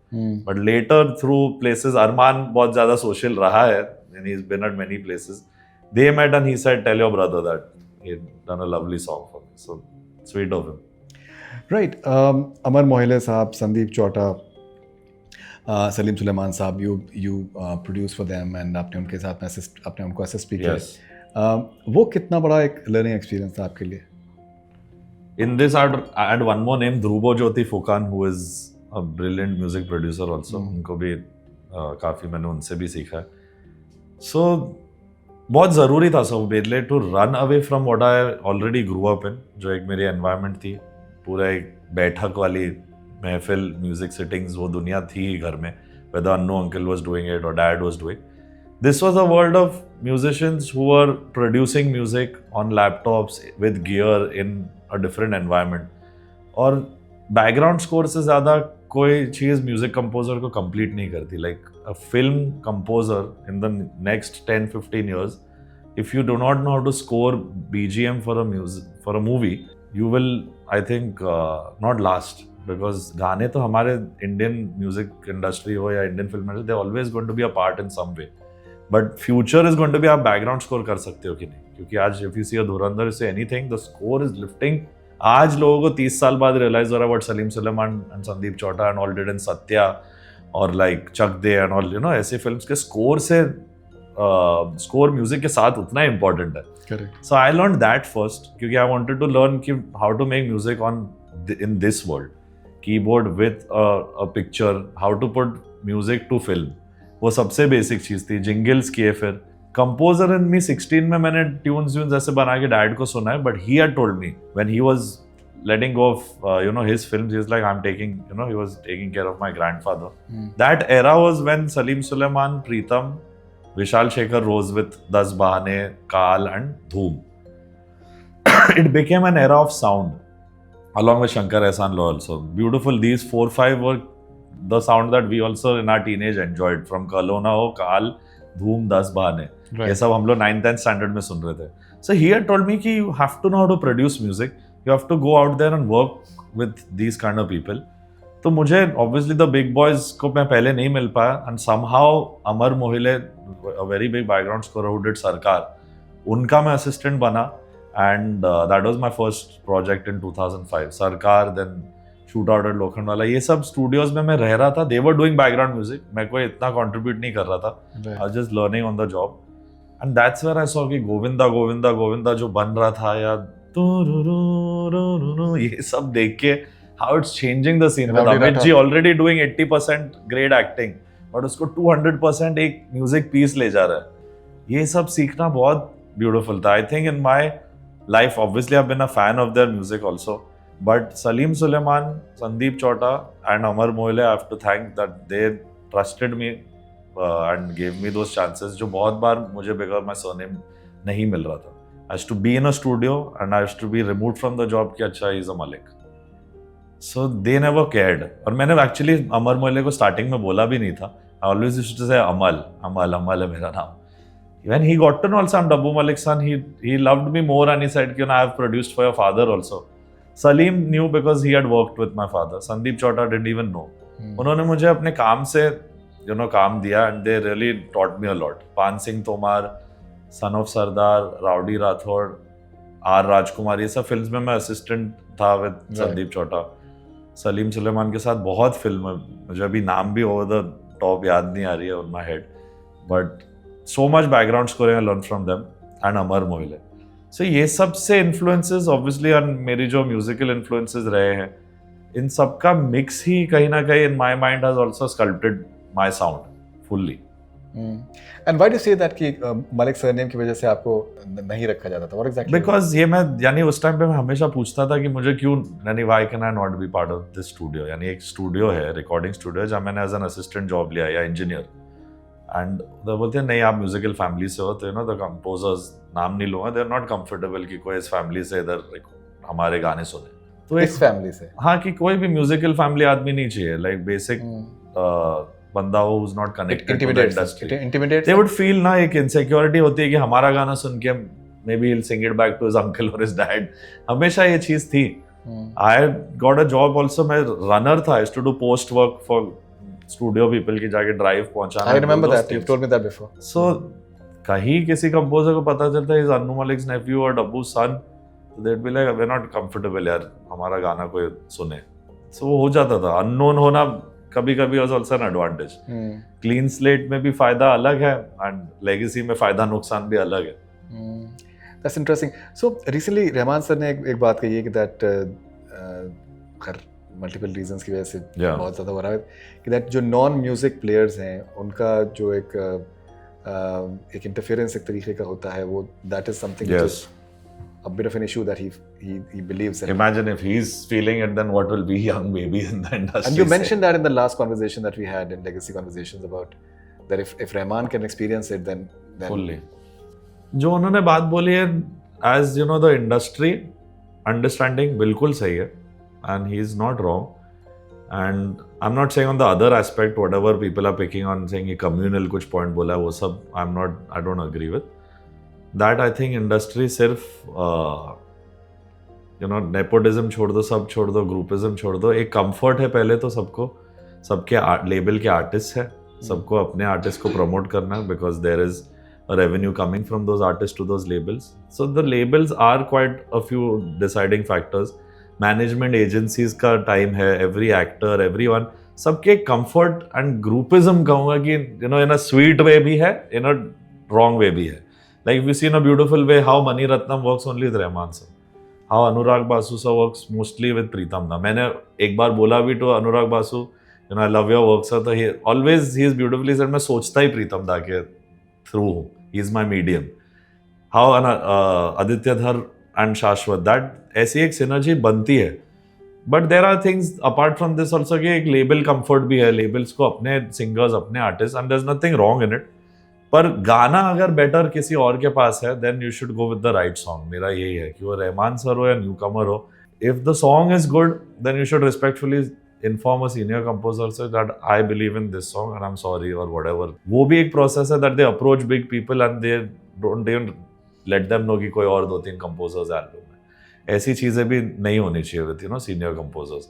But later through places, Arman बहुत ज़्यादा social रहा है and he's been at many places, they met and he said, "Tell your brother that he done a lovely song for me." So sweet of him। Right। अमर मोहिले साहब, संदीप चौटा, सलीम सुलेमान साहब, you produce for them and आपने उनके साथ आपने उनको assist भी किया। Yes। वो कितना बड़ा एक लर्निंग एक्सपीरियंस था आपके लिए? In this, I had one more name, Dhruvo Jyoti Fukan, who is a brilliant music producer also। उनको भी काफ़ी मैंने उनसे भी सीखा है। So बहुत ज़रूरी था सब badly to run away from what I already grew up in, जो एक मेरी एनवायरनमेंट थी, पूरा एक बैठक वाली महफिल, म्यूजिक सिटिंग्स, वो दुनिया थी घर में, whether Annu uncle was doing it or dad was doing। This was a world of musicians who were producing music on laptops with gear in a different environment. और बैकग्राउंड स्कोर से ज़्यादा कोई चीज़ music composer को complete नहीं करती. Like a film composer in the next 10-15 years, if you do not know how to score BGM for a movie, you will, I think, not last. Because गाने तो हमारे Indian music industry हो या Indian film industry, they always going to be a part in some way. But future is going to be आप background score कर सकते हो कि नहीं, क्योंकि आज if you see a Dhurandhar say anything the score is lifting. आज लोगों को 30 साल बाद रियलाइज हो रहा है what Salim Sulaiman and Sandeep Chowta and all did in Satya और like Chak De and all, you know, ऐसे फिल्म्स के स्कोर से स्कोर म्यूजिक के साथ उतना इंपॉर्टेंट है. Correct. So I learn that first, क्योंकि आई वांटेड टू लर्न कि how to make music on in this world, keyboard with a picture, how to put music to film. वो सबसे basic चीज थी. जिंगल्स किए, फिर composer इन मी 16 में मैंने ट्यून्स ऐसे बना के डैड को सुना है. But he had told me when he was letting go of his films, he was like, I'm taking, he was taking care of my grandfather. That era was when Salim Sulaiman, Pritam, Vishal Shekhar rose with Das Bahane, Kaal and Dhoom. It became an era of sound along with Shankar Ehsaan Loy also. Beautiful. These 4-5 were the sound that we also in our teenage enjoyed, from Kalona ho, Kaal, Dhoom, Das Bahane. ये सब हम लोग 9th-10th standard में सुन रहे थे. So he had told me कि you have to know how to produce music. You have to go out there and work with these kind of people. तो मुझे obviously the big boys को मैं पहले नहीं मिल पाया, and somehow Amar Mohile, a very big background scorer who did सरकार, उनका मैं assistant बना, and that was my first project in 2005. सरकार, then Shootout at लोखंडवाला, ये सब studios में मैं रह रहा था. They were doing background music. मैं कोई इतना contribute नहीं कर रहा था. I was just learning on the job. And that's where I saw कि गोविंदा गोविंदा गोविंदा जो बन रहा था, या ये सब देख के how it's changing the scene. With Amit ji already doing 80% great acting, but उसको 200% एक music piece ले जा रहा है. ये सब सीखना बहुत beautiful था. I think in my life, obviously I've been a fan of their music also, but Salim Sulaiman, Sandeep Chauta and Amar Moile, I have to thank that they trusted me and gave me those chances, जो बहुत बार मुझे because my surname नहीं मिल रहा था. I used to be in a studio and I used to be removed from the job कि अच्छा he's a Malik. So they never cared. और मैंने actually अमर मोइले को starting में बोला भी नहीं था. I always used to say अमल है मेरा नाम. When he got to know also I'm Dabbu Malik's son, he loved me more and he said कि I have produced for your father also. Salim knew because he had worked with my father. Sandeep Chauta didn't even know. उन्होंने मुझे अपने काम से काम दिया and they really taught me a lot. Paan Singh Tomar, son of Sardaar, rowdy Rathore, R Rajkumar, ये सब films में मैं असिस्टेंट था विद संदीप चौटा. सलीम सुलेमान के साथ बहुत फिल्म, मुझे अभी नाम भी ओवर द टॉप याद नहीं आ रही है on my head, but so much background scoring I learn from them and Amar Mohile. सो ये सब से इन्फ्लुएंसेस ऑब्वियसली, और मेरी जो म्यूजिकल इन्फ्लुएंसेस रहे हैं, इन सब का मिक्स ही कहीं ना कहीं in my mind has also sculpted my sound fully. And why do you say that कि मलिक सरनेम की वजह से आपको नहीं रखा जाता था? What exactly? Because ये मैं, यानी उस टाइम पे मैं हमेशा पूछता था कि मुझे क्यों, यानी why can I not be part of this studio? यानी एक स्टूडियो है, रिकॉर्डिंग स्टूडियो है, जहाँ मैंने एज एन असिस्टेंट जॉब लिया या इंजीनियर, एंड वो बोलते हैं नहीं आप म्यूजिकल फैमिली से हो, तो द कंपोजर्स, नाम नहीं लूंगा, दे आर नॉट कंफर्टेबल कि कोई इस फैमिली से इधर हमारे गाने सुने. तो इस फैमिली से, हाँ, कि कोई भी म्यूजिकल फैमिली आदमी नहीं चाहिए, लाइक बेसिक बंदा हो who's not connected to the industry. They would feel ना एक insecurity होती है कि हमारा गाना सुन के maybe he'll sing it back to his uncle or his dad. हमेशा ये चीज थी. I got a job also, मैं runner था. I used to do post work for studio people की जाके drive पहुंचाना. I remember that. You've told me that before. So कहीं किसी composer को पता चलता है is Annu Malik's nephew or Dabbu's son, they'd be like we're not comfortable यार हमारा गाना कोई सुने. So वो हो जाता था. Unknown होना कभी कभी was also an advantage. Clean slate में भी फायदा अलग है and legacy में फायदा नुकसान भी अलग है. That's interesting. So recently Rahman sir ने एक बात कही है कि that खैर multiple reasons की वजह से बहुत ज़्यादा हो रहा है कि that जो non music players हैं उनका जो एक interference एक तरीके का होता है, वो that is something which is a bit of an issue that he believes in. Imagine if he's feeling it, then what will be young babies in the industry? And you mentioned that in the last conversation that we had in Legacy Conversations about that if Rahman can experience it, then fully जो उन्होंने बात बोली है as you know the industry understanding बिल्कुल सही है and he is not wrong and I am not saying on the other aspect whatever people are picking on saying ये communal कुछ पॉइंट बोला है वो सब I don't agree with that. I think industry सिर्फ यू नो नेपोटिज्म छोड़ दो, सब छोड़ दो, ग्रुपिज्म छोड़ दो. एक कंफर्ट है पहले तो सबको, सबके लेबल के आर्टिस्ट है, सबको अपने आर्टिस्ट को प्रमोट करना है because there is a revenue coming from those artists to those labels. So the labels are quite a few deciding factors. Management agencies का time है, every actor, everyone, सबके comfort and groupism कहूँगा कि you know in a sweet way भी है, in a wrong way भी है. Like we see in a beautiful way how Mani Ratnam works only with Rahman sir, how Anurag Basu sir works mostly with Pritam da. मैंने एक बार बोला भी to Anurag Basu, you know I love your work sir, तो he is beautifully said मैं सोचता ही Pritam da के through हूँ. He is my medium. How Aditya Dhar and Shashwat, that ऐसी एक synergy बनती है. But there are things apart from this also कि एक label comfort भी है, labels को अपने singers, अपने artists, and there's nothing wrong in it. पर गाना अगर better किसी और के पास है, then you should go with the right song. मेरा यही है कि वो रहमान सर हो या newcomer हो. If the song is good, then you should respectfully inform a senior composer so that I believe in this song and I'm sorry or whatever. वो भी एक process है that they approach big people and they don't even let them know कि कोई और 2-3 composers album में. ऐसी चीज़ें भी नहीं होनी चाहिए with you know senior composers.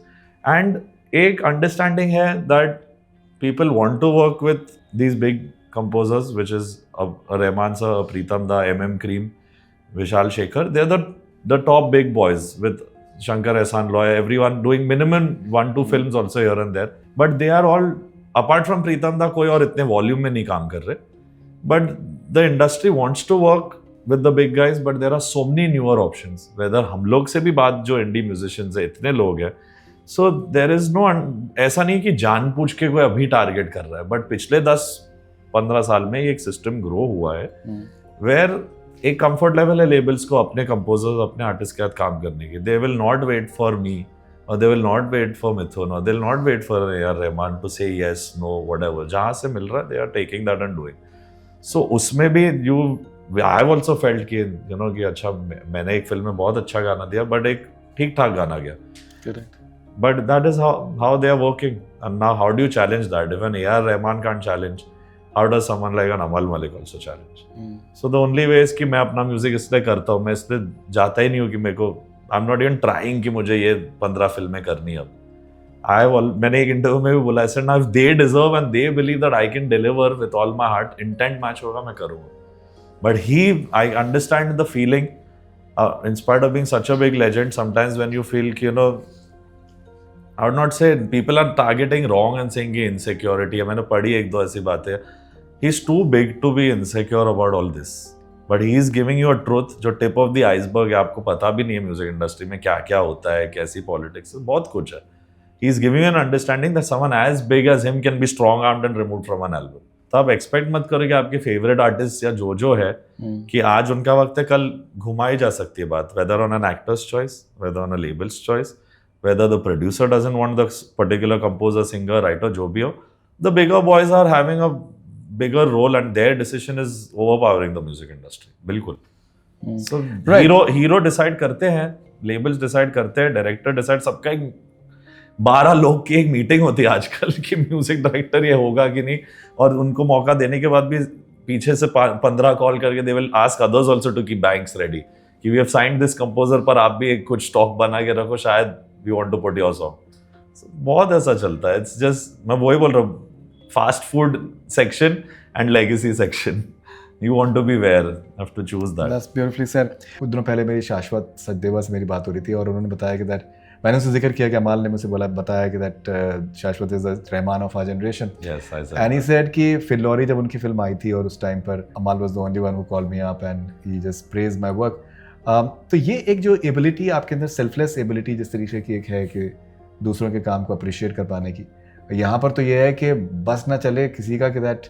And एक understanding है that people want to work with these big composers, which is a Rahman sir, a Pritam da, Cream, Vishal Shekhar. They're the top big boys with Shankar Ehsaan Loy, everyone doing minimum 1-2 films also here and there. But they are all, apart from Pritam da, कोई और इतने volume में नहीं काम कर रहे. But the industry wants to work with the big guys, but there are so many newer options. Whether हम लोग से भी बात जो indie musicians है, इतने लोग हैं. So there is no, ऐसा नहीं कि जानबूझ के कोई अभी टारगेट कर रहा है. But पिछले 10-15 साल में ये एक सिस्टम ग्रो हुआ है, where एक कंफर्ट लेवल है लेबल्स को अपने कंपोजर्स, अपने आर्टिस्ट के साथ काम करने की. They will not wait for me और they will not wait for Mithun और they will not wait for A R Rahman to say yes no whatever. जहाँ से मिल रहा है they are taking that and doing. So उसमें भी आई हैव आल्सो फेल्ट कि यू नो कि अच्छा मैंने एक फिल्म में बहुत अच्छा गाना दिया बट एक ठीक ठाक गाना गया. But that is how they are working. And now how do you challenge that? Even AR Rahman can't challenge, how does someone like an Amal Malik also challenge? So the only way is कि मैं अपना music इसलिए करता हूँ, मैं इसलिए जाता ही नहीं हूँ कि मेरे को आई एम नॉट इवन ट्राइंग कि मुझे ये 15 फिल्में करनी अब. मैंने एक इंटरव्यू में भी बोला ऐसे ना, if they deserve and they believe that I can deliver with all my heart, intent match होगा मैं करूँगा. But I understand the feeling, in spite of being such a big legend, sometimes when you feel कि you know, I would not say people are targeting wrong and saying कि insecurity है. मैंने पढ़ी एक दो ऐसी बातें. He's too big to be insecure about all this. But he is giving you a truth जो tip of the iceberg है. आपको पता भी नहीं है म्यूजिक इंडस्ट्री में क्या क्या होता है, कैसी पॉलिटिक्स है, बहुत कुछ है. He is giving you an understanding that someone as big as him can be strong armed and removed from an album. तो आप एक्सपेक्ट मत करो कि आपके फेवरेट आर्टिस्ट या जो है कि आज उनका वक्त है, कल घुमाई जा सकती है बात. Whether on an actor's choice, whether on a label's choice, whether the producer doesn't want the particular composer, singer, writer, जो भी हो, the bigger boys are having a bigger role and their decision is overpowering the music industry. बिल्कुल. So right. hero decide करते हैं, labels decide करते हैं, director decide, सबका एक 12 लोग की एक मीटिंग होती है आजकल कि म्यूजिक डायरेक्टर ये होगा कि नहीं, और उनको मौका देने के बाद भी पीछे से 15 कॉल करके they will ask others also to keep banks ready कि we have signed this composer, पर आप भी एक कुछ स्टॉक बना के रखो, शायद we want to put your song. So, बहुत ऐसा चलता है. It's just, मैं वही बोल रहा हूँ, fast food section and legacy section. You want to be where, have to choose that. That's beautifully said. कुछ दिनों पहले मेरी शाश्वत सचदेवा से मेरी बात हो रही थी और उन्होंने बताया कि that, मैंने उससे जिक्र किया कि अमाल ने मुझे बताया कि that शाश्वत is the Rahman of our generation. Yes, I said. And he said कि फिल्लौरी जब उनकी फिल्म आई थी और उस टाइम पर अमाल was the only one who called me up and he just praised my work. तो ये एक जो एबिलिटी आपके अंदर, सेल्फलेस एबिलिटी जिस तरीके की एक है कि दूसरों के काम को अप्रिशिएट कर पाने की, यहाँ पर तो ये है कि बस ना चले किसी का कि दैट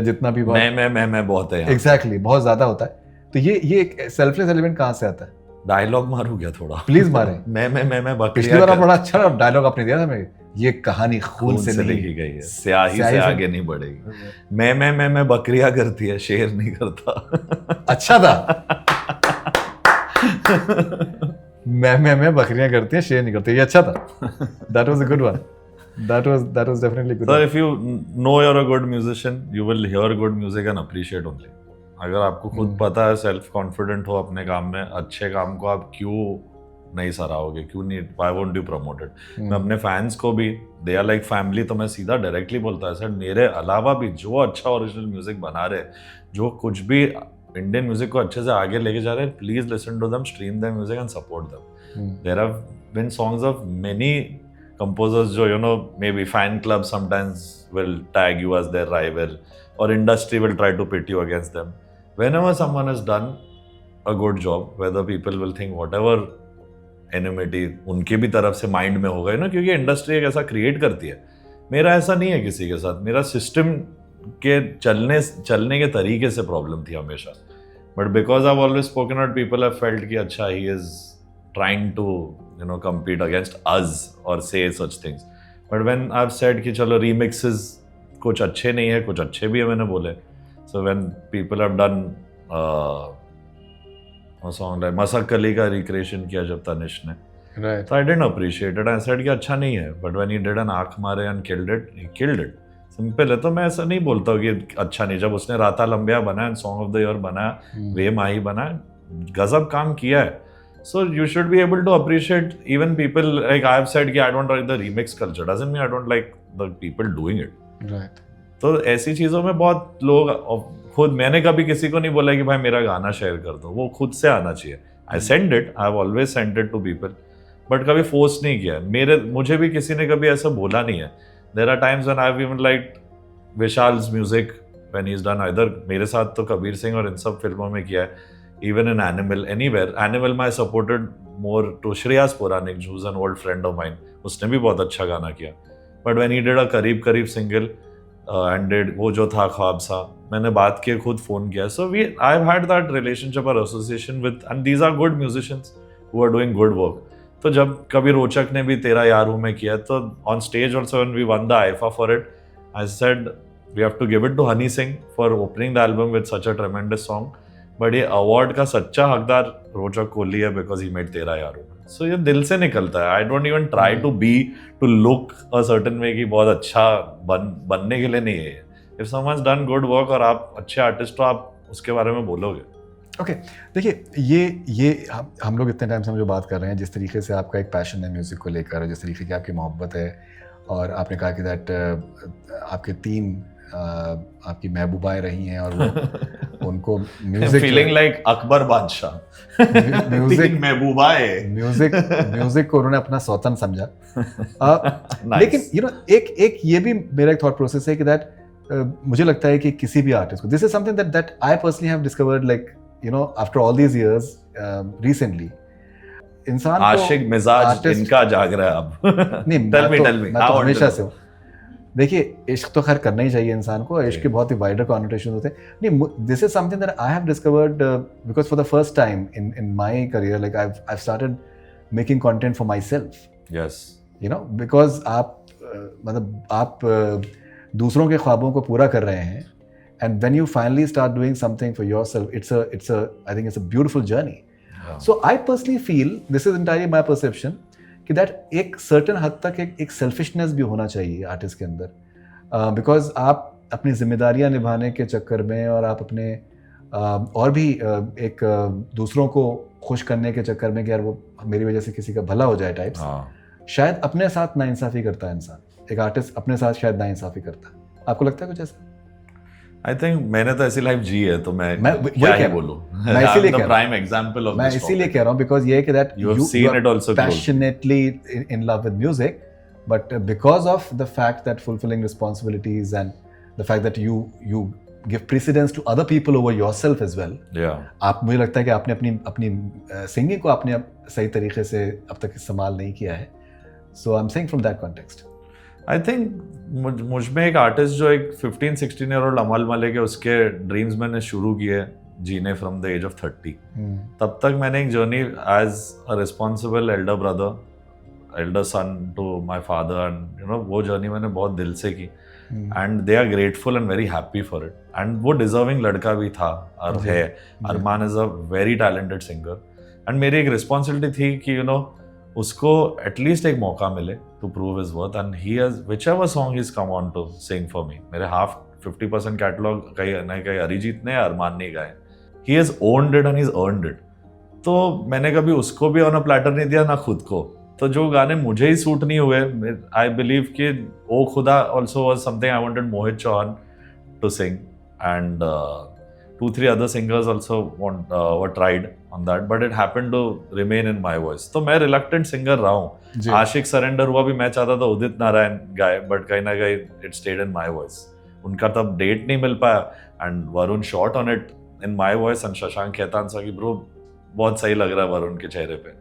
जितना भी मैं बहुत है. एग्जैक्टली बहुत ज़्यादा होता है. तो ये एक सेल्फलेस एलिमेंट कहाँ से आता है? डायलॉग मारू क्या थोड़ा? प्लीज मारे। मैं पिछली बकरिया बार बड़ा अच्छा डायलॉग आपने दिया था हमें, ये कहानी खून से लिखी गई है, स्याही से स्याही से- आगे नहीं बढ़ेगी। मैं बकरिया करती है, शेर नहीं करता। अच्छा था। मैं बकरियां करती हैं, शेर नहीं करती, ये अच्छा था। That was a good one, that was definitely good. So if you know you're a good musician, you will hear good music and appreciate only. अगर आपको खुद पता है, सेल्फ कॉन्फिडेंट हो अपने काम में, अच्छे काम को आप क्यों नहीं सराहोगे, क्यों नहीं, why won't you promote it? मैं अपने फैंस को भी, दे आर लाइक फैमिली, तो मैं सीधा डायरेक्टली बोलता है सर, मेरे अलावा भी जो अच्छा ओरिजिनल म्यूजिक बना रहे, जो कुछ भी इंडियन म्यूजिक को अच्छे से आगे लेके जा रहे हैं, please listen to them, stream them music and support them. There have been songs of many composers जो maybe fan clubs sometimes will tag you as their rival, or industry will try to pit you against them. Whenever someone has done a good job, whether people will think whatever enmity उनके भी तरफ से mind में होगा क्योंकि industry एक ऐसा create करती है। मेरा ऐसा नहीं है किसी के साथ, मेरा सिस्टम के चलने के तरीके से प्रॉब्लम थी हमेशा, but because I always spoken out, people have felt कि अच्छा he is trying to compete against us or say such things. But when I've said कि चलो remixes कुछ अच्छे नहीं है, कुछ अच्छे भी है, मैंने बोले, so when people have done a song like मसक अली का recreation किया जब तनिष्क ने, Right. so I didn't appreciate it. I said कि अच्छा नहीं है, but when he did an आँख मारे and killed it, he killed it. Simple है। तो मैं ऐसा नहीं बोलता हूँ कि अच्छा नहीं, जब उसने राता लंबिया बनाया, सॉन्ग ऑफ द ईयर बनाया, वे माही बनाया, गजब काम किया है। So you should be able to appreciate even people, like I have said कि I don't like the remix culture, doesn't mean I don't like the people doing it. Right. तो ऐसी चीज़ों में बहुत लोग, खुद मैंने कभी किसी को नहीं बोला कि भाई मेरा गाना शेयर कर दो, वो खुद से आना चाहिए। I send it, I have always sent it to people, but कभी फोर्स नहीं किया। मुझे भी किसी ने कभी ऐसा बोला नहीं है। There are times when I've even liked Vishal's music when he's done either, मेरे साथ तो कबीर सिंह और इन सब फिल्मों में किया है, even in Animal, anywhere. Animal में I supported more to Shreyas Puranik, who's an old friend of mine. उसने भी बहुत अच्छा गाना किया। But when he did a करीब करीब single and did वो जो था ख्वाब सा, मैंने बात की, खुद फोन किया। So I've had that relationship or association with, and these are good musicians who are doing good work. तो जब कभी रोचक ने भी तेरा यार हूँ मैं किया, तो on stage also when we won the IFA for it, I said we have to give it to Honey Singh for opening the album with such a tremendous song. But ये अवार्ड का सच्चा हकदार रोचक कोहली है, because he made तेरा यार हूँ। सो ये दिल से निकलता है। I don't even try to look a certain way कि बहुत अच्छा बनने के लिए नहीं है। If someone's done good work और आप अच्छे आर्टिस्ट हो, आप उसके बारे में बोलोगे। ओके, देखिए ये हम लोग इतने टाइम से हम जो बात कर रहे हैं, जिस तरीके से आपका एक पैशन है म्यूज़िक को लेकर, जिस तरीके की आपकी मोहब्बत है, और आपने कहा कि दैट आपके 3 आपकी महबूबाएं रही हैं और वो उनको म्यूजिक फीलिंग लाइक अकबर बादशाह, म्यूजिक महबूबाएं, म्यूजिक को उन्होंने अपना सौतन समझा। लेकिन एक ये भी मेरा एक थॉट प्रोसेस है कि दैट मुझे लगता है कि किसी भी आर्टिस्ट को, this is something that I personally have discovered, like after all these years recently, इंसान आशिक मिजाज इनका जाग रहा है अब। नहीं, टेल मी मैं तो हमेशा से हूँ। देखिए, इश्क तो खैर करना ही चाहिए इंसान को, इश्क के बहुत ही वाइडर कॉनोटेशन होते हैं। नहीं, this is something that I have discovered because for the first time in my career, like I have started making content for my self. Yes, because आप मतलब आप दूसरों के ख्वाबों को पूरा कर रहे हैं, and when you finally start doing something for yourself, it's I think it's a beautiful journey. So I personally feel, this is entirely my perception, कि दैट एक सर्टेन हद तक एक सेल्फिशनेस भी होना चाहिए आर्टिस्ट के अंदर, बिकॉज आप अपनी जिम्मेदारियां निभाने के चक्कर में, और आप अपने और भी एक दूसरों को खुश करने के चक्कर में कि यार वो मेरी वजह से किसी का भला हो जाए टाइप्स, शायद अपने साथ नाइंसाफ़ी करता है इंसान। एक आर्टिस्ट अपने साथ शायद नाइंसाफ़ी करता है। आपको लगता है कुछ ऐसा? आई थिंक मैंने तो ऐसी लाइफ जी है, तो मैं क्या ही बोलूं। मैं इसीलिए कह प्राइम एग्जांपल ऑफ मैं इसीलिए कह रहा हूं बिकॉज़ ये कि that you have seen it also passionately in love with music, but because of the fact that fulfilling responsibilities and the fact that you give precedence to other people over yourself as well, आप, मुझे लगता है कि आपने अपनी singing को आपने सही तरीके से अब तक इस्तेमाल नहीं किया है। So I am saying from that context, I think मुझ में एक आर्टिस्ट जो एक 15-16 ईयर ओल्ड अमल मलिक है, उसके ड्रीम्स मैंने शुरू किए जीने फ्रॉम द एज ऑफ 30। तब तक मैंने एक journey as a responsible elder brother, elder son to my father, and you know वो जर्नी मैंने बहुत दिल से की, and they are grateful and very happy for it. And वो डिजर्विंग लड़का भी था और है। Armaan is a very talented singer, and मेरी एक रिस्पॉन्सिबिलिटी थी कि यू नो उसको एटलीस्ट एक मौका मिले to prove his worth, and he has whichever song he is come on to sing for me. मेरे 50% कैटलॉग कहीं अरिजीत ने अरमान ने गाए। He has owned it and he has earned it. तो मैंने कभी उसको भी ऑन अ प्लेटर नहीं दिया, ना खुद को। तो जो गाने मुझे ही सूट नहीं हुए, आई बिलीव कि ओ खुदा also was something I wanted Mohit Chauhan to sing, and 2-3 other singers also were tried on that, but it happened to remain in my voice. तो मैं reluctant singer रहा हूँ। आशिक सरेंडर हुआ भी, मैं चाहता था उदित नारायण गाए, बट कहीं ना कहीं it stayed in my voice. उनका तब डेट नहीं मिल पाया, and Varun shot on it in my voice, and Shashank Khetan सा कि ब्रो बहुत सही लग रहा है वरुण के चेहरे पे।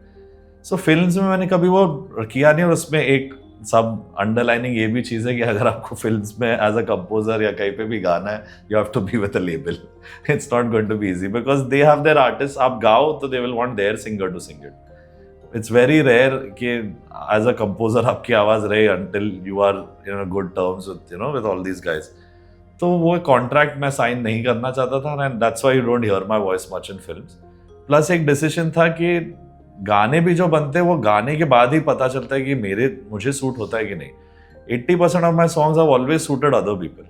So फिल्म्स में मैंने कभी वो किया नहीं, और उसमें एक सब अंडरलाइनिंग ये भी चीज़ है कि अगर आपको फिल्म्स में एज अ कंपोजर या कहीं पे भी गाना है, you have to be with a label. It's not going to be easy because they have their artist. आप गाओ तो they will want their singer to sing it. It's very rare कि एज अ कंपोजर आपकी आवाज़ रहे until you are in a good terms with all these guys. तो वो contract मैं साइन नहीं करना चाहता था, and that's why you don't hear my voice much in films. Plus एक डिसीजन था कि गाने भी जो बनते हैं वो गाने के बाद ही पता चलता है कि मुझे सूट होता है कि नहीं। 80% of my songs have always suited other people.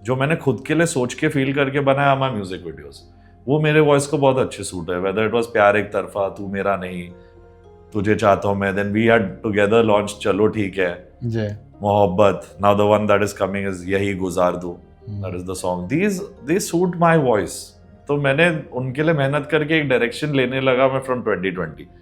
जो मैंने खुद के लिए सोच के फील करके बनाया माई म्यूजिक वीडियोस, वो मेरे वॉइस को बहुत अच्छे सूट है। वेदर इट वॉज प्यार एक तरफा, तू मेरा नहीं, तुझे चाहता हूँ मैं, then we had together launch चलो ठीक है, मोहब्बत, now the one that is coming is यही गुजार दूं, that is the song. They suit my voice. तो मैंने उनके लिए मेहनत करके एक डायरेक्शन लेने लगा मैं फ्रॉम 2020।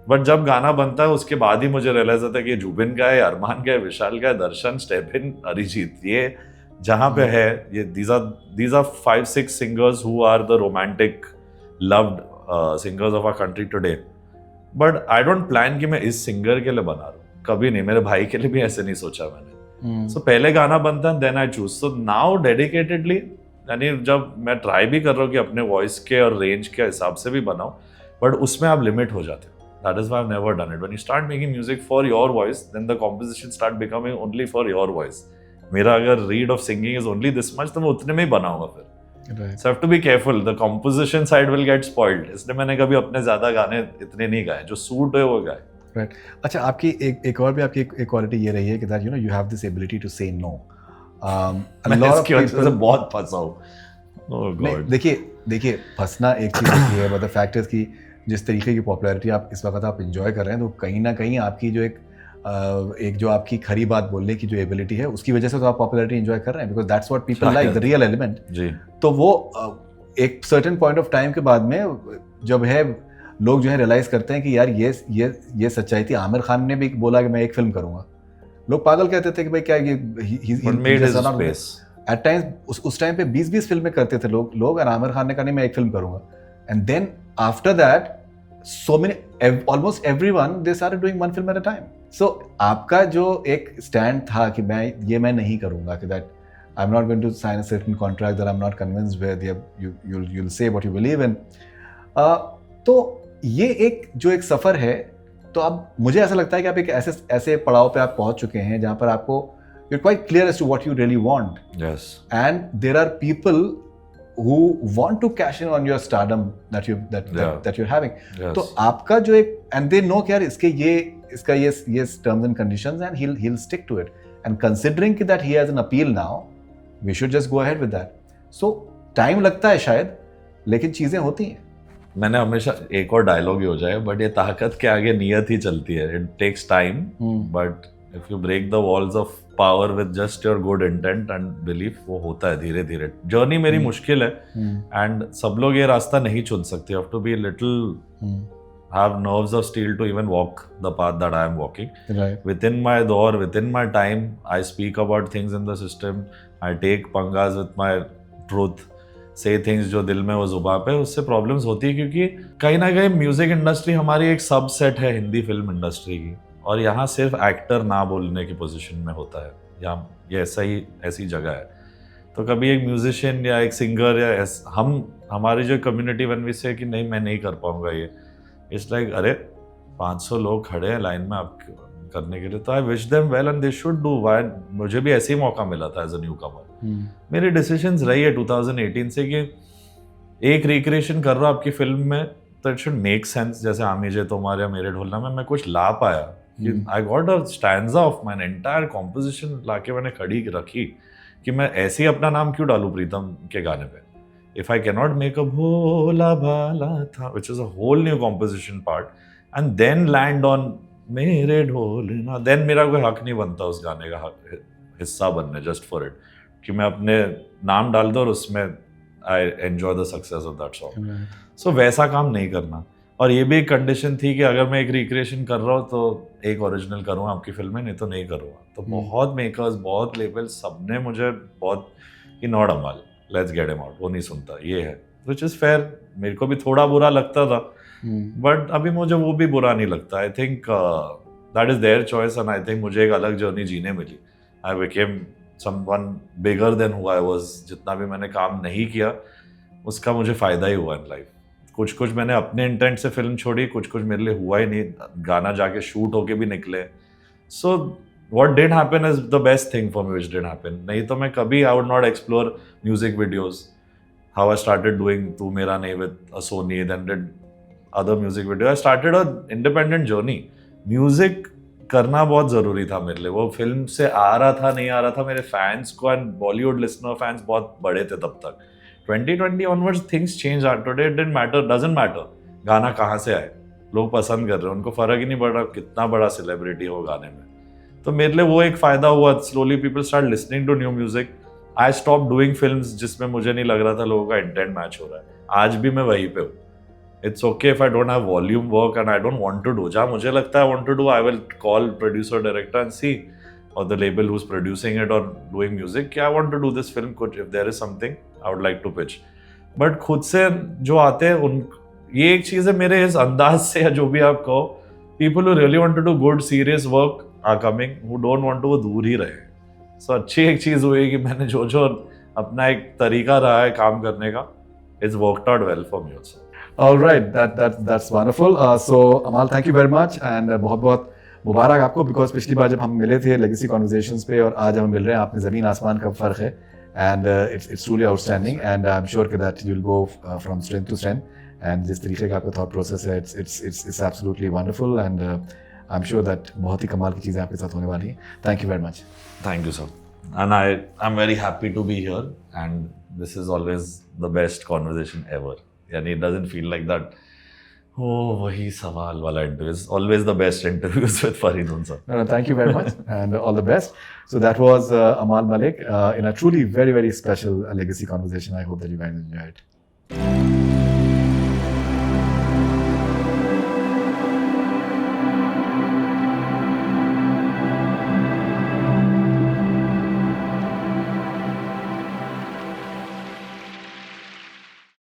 बट जब गाना बनता है उसके बाद ही मुझे रियलाइज होता है कि जुबिन का है, अरमान का है, विशाल का है, दर्शन, स्टेफिन, अरिजीत, ये जहाँ पे है, ये these are 5-6 singers who are the romantic loved singers of our country today. But I don't plan कि मैं इस सिंगर के लिए बना रहा हूँ, कभी नहीं। मेरे भाई के लिए भी ऐसे नहीं सोचा मैंने। So पहले गाना बनता है, then I choose. So now dedicatedly, यानी जब मैं ट्राई भी कर रहा हूँ कि अपने वॉइस के और रेंज के हिसाब से भी बनाऊँ, बट उसमें आप लिमिट हो जाते हो। That is why I've never done it. When you start making music for your voice, then the composition start becoming only for your voice. मेरा अगर read of singing is only this much, तो मैं उतने में ही बनाऊंगा फिर। So I have to be careful. The composition side will get spoiled. इसलिए मैंने कभी अपने ज़्यादा गाने इतने नहीं गाए, जो सूट है वो गाए। Right. अच्छा, आपकी एक और भी आपकी एक क्वालिटी ये रही है कि that you have this ability to say no. मैं इसकी वजह से बहुत फंसा हूँ। Oh God. देखिए फंसना एक चीज़ होती है, but the fact is कि जिस तरीके की पॉपुलैरिटी आप इस वक्त आप इंजॉय कर रहे हैं, तो कहीं ना कहीं आपकी जो एक जो आपकी खरी बात बोलने की जो एबिलिटी है, उसकी वजह से तो आप पॉपुलैरिटी इंजॉय कर रहे हैं, because that's what people like, the real element G. तो वो एक सर्टेन पॉइंट ऑफ टाइम के बाद में जब है लोग जो है रियलाइज करते हैं कि यार ये सच्चाई थी। आमिर खान ने भी बोला कि मैं एक फिल्म करूंगा, लोग पागल कहते थे कि भाई क्या ये एट टाइम्स उस टाइम पे 20-20 फिल्में करते थे लोग, और आमिर खान ने कहा नहीं मैं एक फिल्म करूंगा। And then after that so many, almost everyone, they started doing one film at a time. So आपका जो एक stand था कि मैं नहीं करूँगा, कि that I'm not going to sign a certain contract that I'm not convinced with, you'll say what you believe in. तो ये एक सफ़र है। तो अब मुझे ऐसा लगता है कि आप एक ऐसे पड़ाव पे आप पहुँच चुके हैं जहाँ पर आपको you're quite clear as to what you really want. Yes. And there are people who want to cash in on your stardom that you're having. Yes. तो आपका जो एक and they know कि यार इसका ये terms and conditions, and he'll stick to it. And considering that he has an appeal now, we should just go ahead with that. So time लगता है शायद, लेकिन चीजें होती हैं। मैंने हमेशा एक और डायलॉग ही हो जाए, बट ये ताकत के आगे नियत ही चलती है। It takes time, but if you break the walls of power with just your good intent and belief, वो होता है धीरे धीरे। जर्नी मेरी मुश्किल है, एंड सब लोग ये रास्ता नहीं चुन सकते। You have to be little have nerves of steel to even walk the path that I am walking. Right. Within my door, within my time, I speak about things in the system. I take पंगास with my truth. Say things जो दिल में वो जुबां पे, उससे problems होती है, क्योंकि कहीं ना कहीं म्यूजिक इंडस्ट्री हमारी एक सबसेट है हिंदी फिल्म इंडस्ट्री की, और यहाँ सिर्फ एक्टर ना बोलने की पोजीशन में होता है। यहाँ ये ऐसी जगह है। तो कभी एक म्यूजिशियन या एक सिंगर या हमारी जो कम्युनिटी वन वी से कि नहीं मैं नहीं कर पाऊंगा ये, इट्स लाइक अरे 500 लोग खड़े हैं लाइन में आप करने के लिए, तो I wish them well and they should do. Why मुझे भी ऐसे ही मौका मिला था एज अ न्यू कमर। मेरी डिसीजंस रही है 2018 से कि एक रिक्रिएशन कर रहा हूँ आपकी फिल्म में तो इट शुड मेक सेंस। जैसे आमी जे तुम्हारे मेरे ढोलना में मैं कुछ ला पाया, I got a stanza of my entire composition लाके मैंने खड़ी रखी कि मैं ऐसे ही अपना नाम क्यों डालूं प्रीतम के गाने पे। If I can not make a भोला भाला था which is a whole new composition part and then land on Mere Dholna, then मेरा कोई हक नहीं बनता उस गाने का हिस्सा बनने जस्ट फॉर इट कि मैं अपने नाम डाल दूं और उसमें I enjoy the success of that song. So वैसा काम नहीं करना। और ये भी एक कंडीशन थी कि अगर मैं एक रिक्रिएशन कर रहा हूँ तो एक ओरिजिनल करूँगा आपकी फिल्म में, नहीं तो नहीं करूँगा। तो बहुत मेकर्स बहुत लेबल्स सबने मुझे बहुत कि नॉट अमाल लेट्स गेट हिम आउट, वो नहीं सुनता ये है, विच इज़ फेयर। मेरे को भी थोड़ा बुरा लगता था बट अभी मुझे वो भी बुरा नहीं लगता। I think that is their choice and I think मुझे एक अलग जर्नी जीने मिली। I became someone bigger than who I was. जितना भी मैंने काम नहीं किया उसका मुझे फ़ायदा ही हुआ इन लाइफ। कुछ मैंने अपने इंटेंट से फिल्म छोड़ी, कुछ मेरे लिए हुआ ही नहीं, गाना जाके शूट होके भी निकले। So what did happen is the best thing for me which did happen. नहीं तो मैं कभी I would not explore music videos. How I started doing तू मेरा नहीं with a Sony, then did other music video. I started a independent journey. Music करना बहुत ज़रूरी था मेरे लिए। वो फिल्म से आ रहा था नहीं आ रहा था, मेरे फैंस को एंड बॉलीवुड लिसनर फैंस बहुत बड़े थे तब तक। 2020 onwards things change. Today it didn't matter, doesn't matter गाना कहाँ से आए, लोग पसंद कर रहे हैं, उनको फर्क ही नहीं पड़ रहा कितना बड़ा सेलिब्रिटी हो गाने में। तो मेरे लिए वो एक फायदा हुआ। Slowly people start listening to new music. I stop doing films जिसमें मुझे नहीं लग रहा था लोगों का इंटेंट मैच हो रहा है। आज भी मैं वहीं पे हूँ। It's okay if I don't have volume work and I don't want to do. जहाँ मुझे लगता है I want to do, I will call producer director and see or the label who's producing it or doing music, I want to do this film, if there is something I would like to pitch. But खुद से जो आते हैं उन ये एक चीज़ है मेरे इस अंदाज से, या जो भी आप कहो, people who really want to do good serious work are coming, who don't want to, वो दूर ही रहे। सो अच्छी एक चीज़ हुई कि मैंने जो अपना एक तरीका रहा है काम करने का, it's worked out well for me also. All right, that's wonderful. So Amal, thank you very much and बहुत मुबारक आपको, बिकॉज पिछली बार जब हम मिले थे लेगेसी कॉन्वर्सेशंस पे और आज हम मिल रहे हैं, आप में ज़मीन आसमान का फ़र्क है। And it's truly outstanding and I am sure that you will go from strength to strength. And जिस तरीके का आपका थॉट प्रोसेस है, it's absolutely wonderful and I am sure that बहुत ही कमाल की चीज़ें आपके साथ होने वाली हैं। Thank you very much. Thank you, sir. And I'm very happy to be here, and this is always the best conversation ever. And it doesn't feel like that, oh, वही सवाल वाला interview. It's always the best interviews with Faridun sir. No, thank you very much and all the best. So that was Amal Malik in a truly very, very special legacy conversation. I hope that you guys enjoyed it.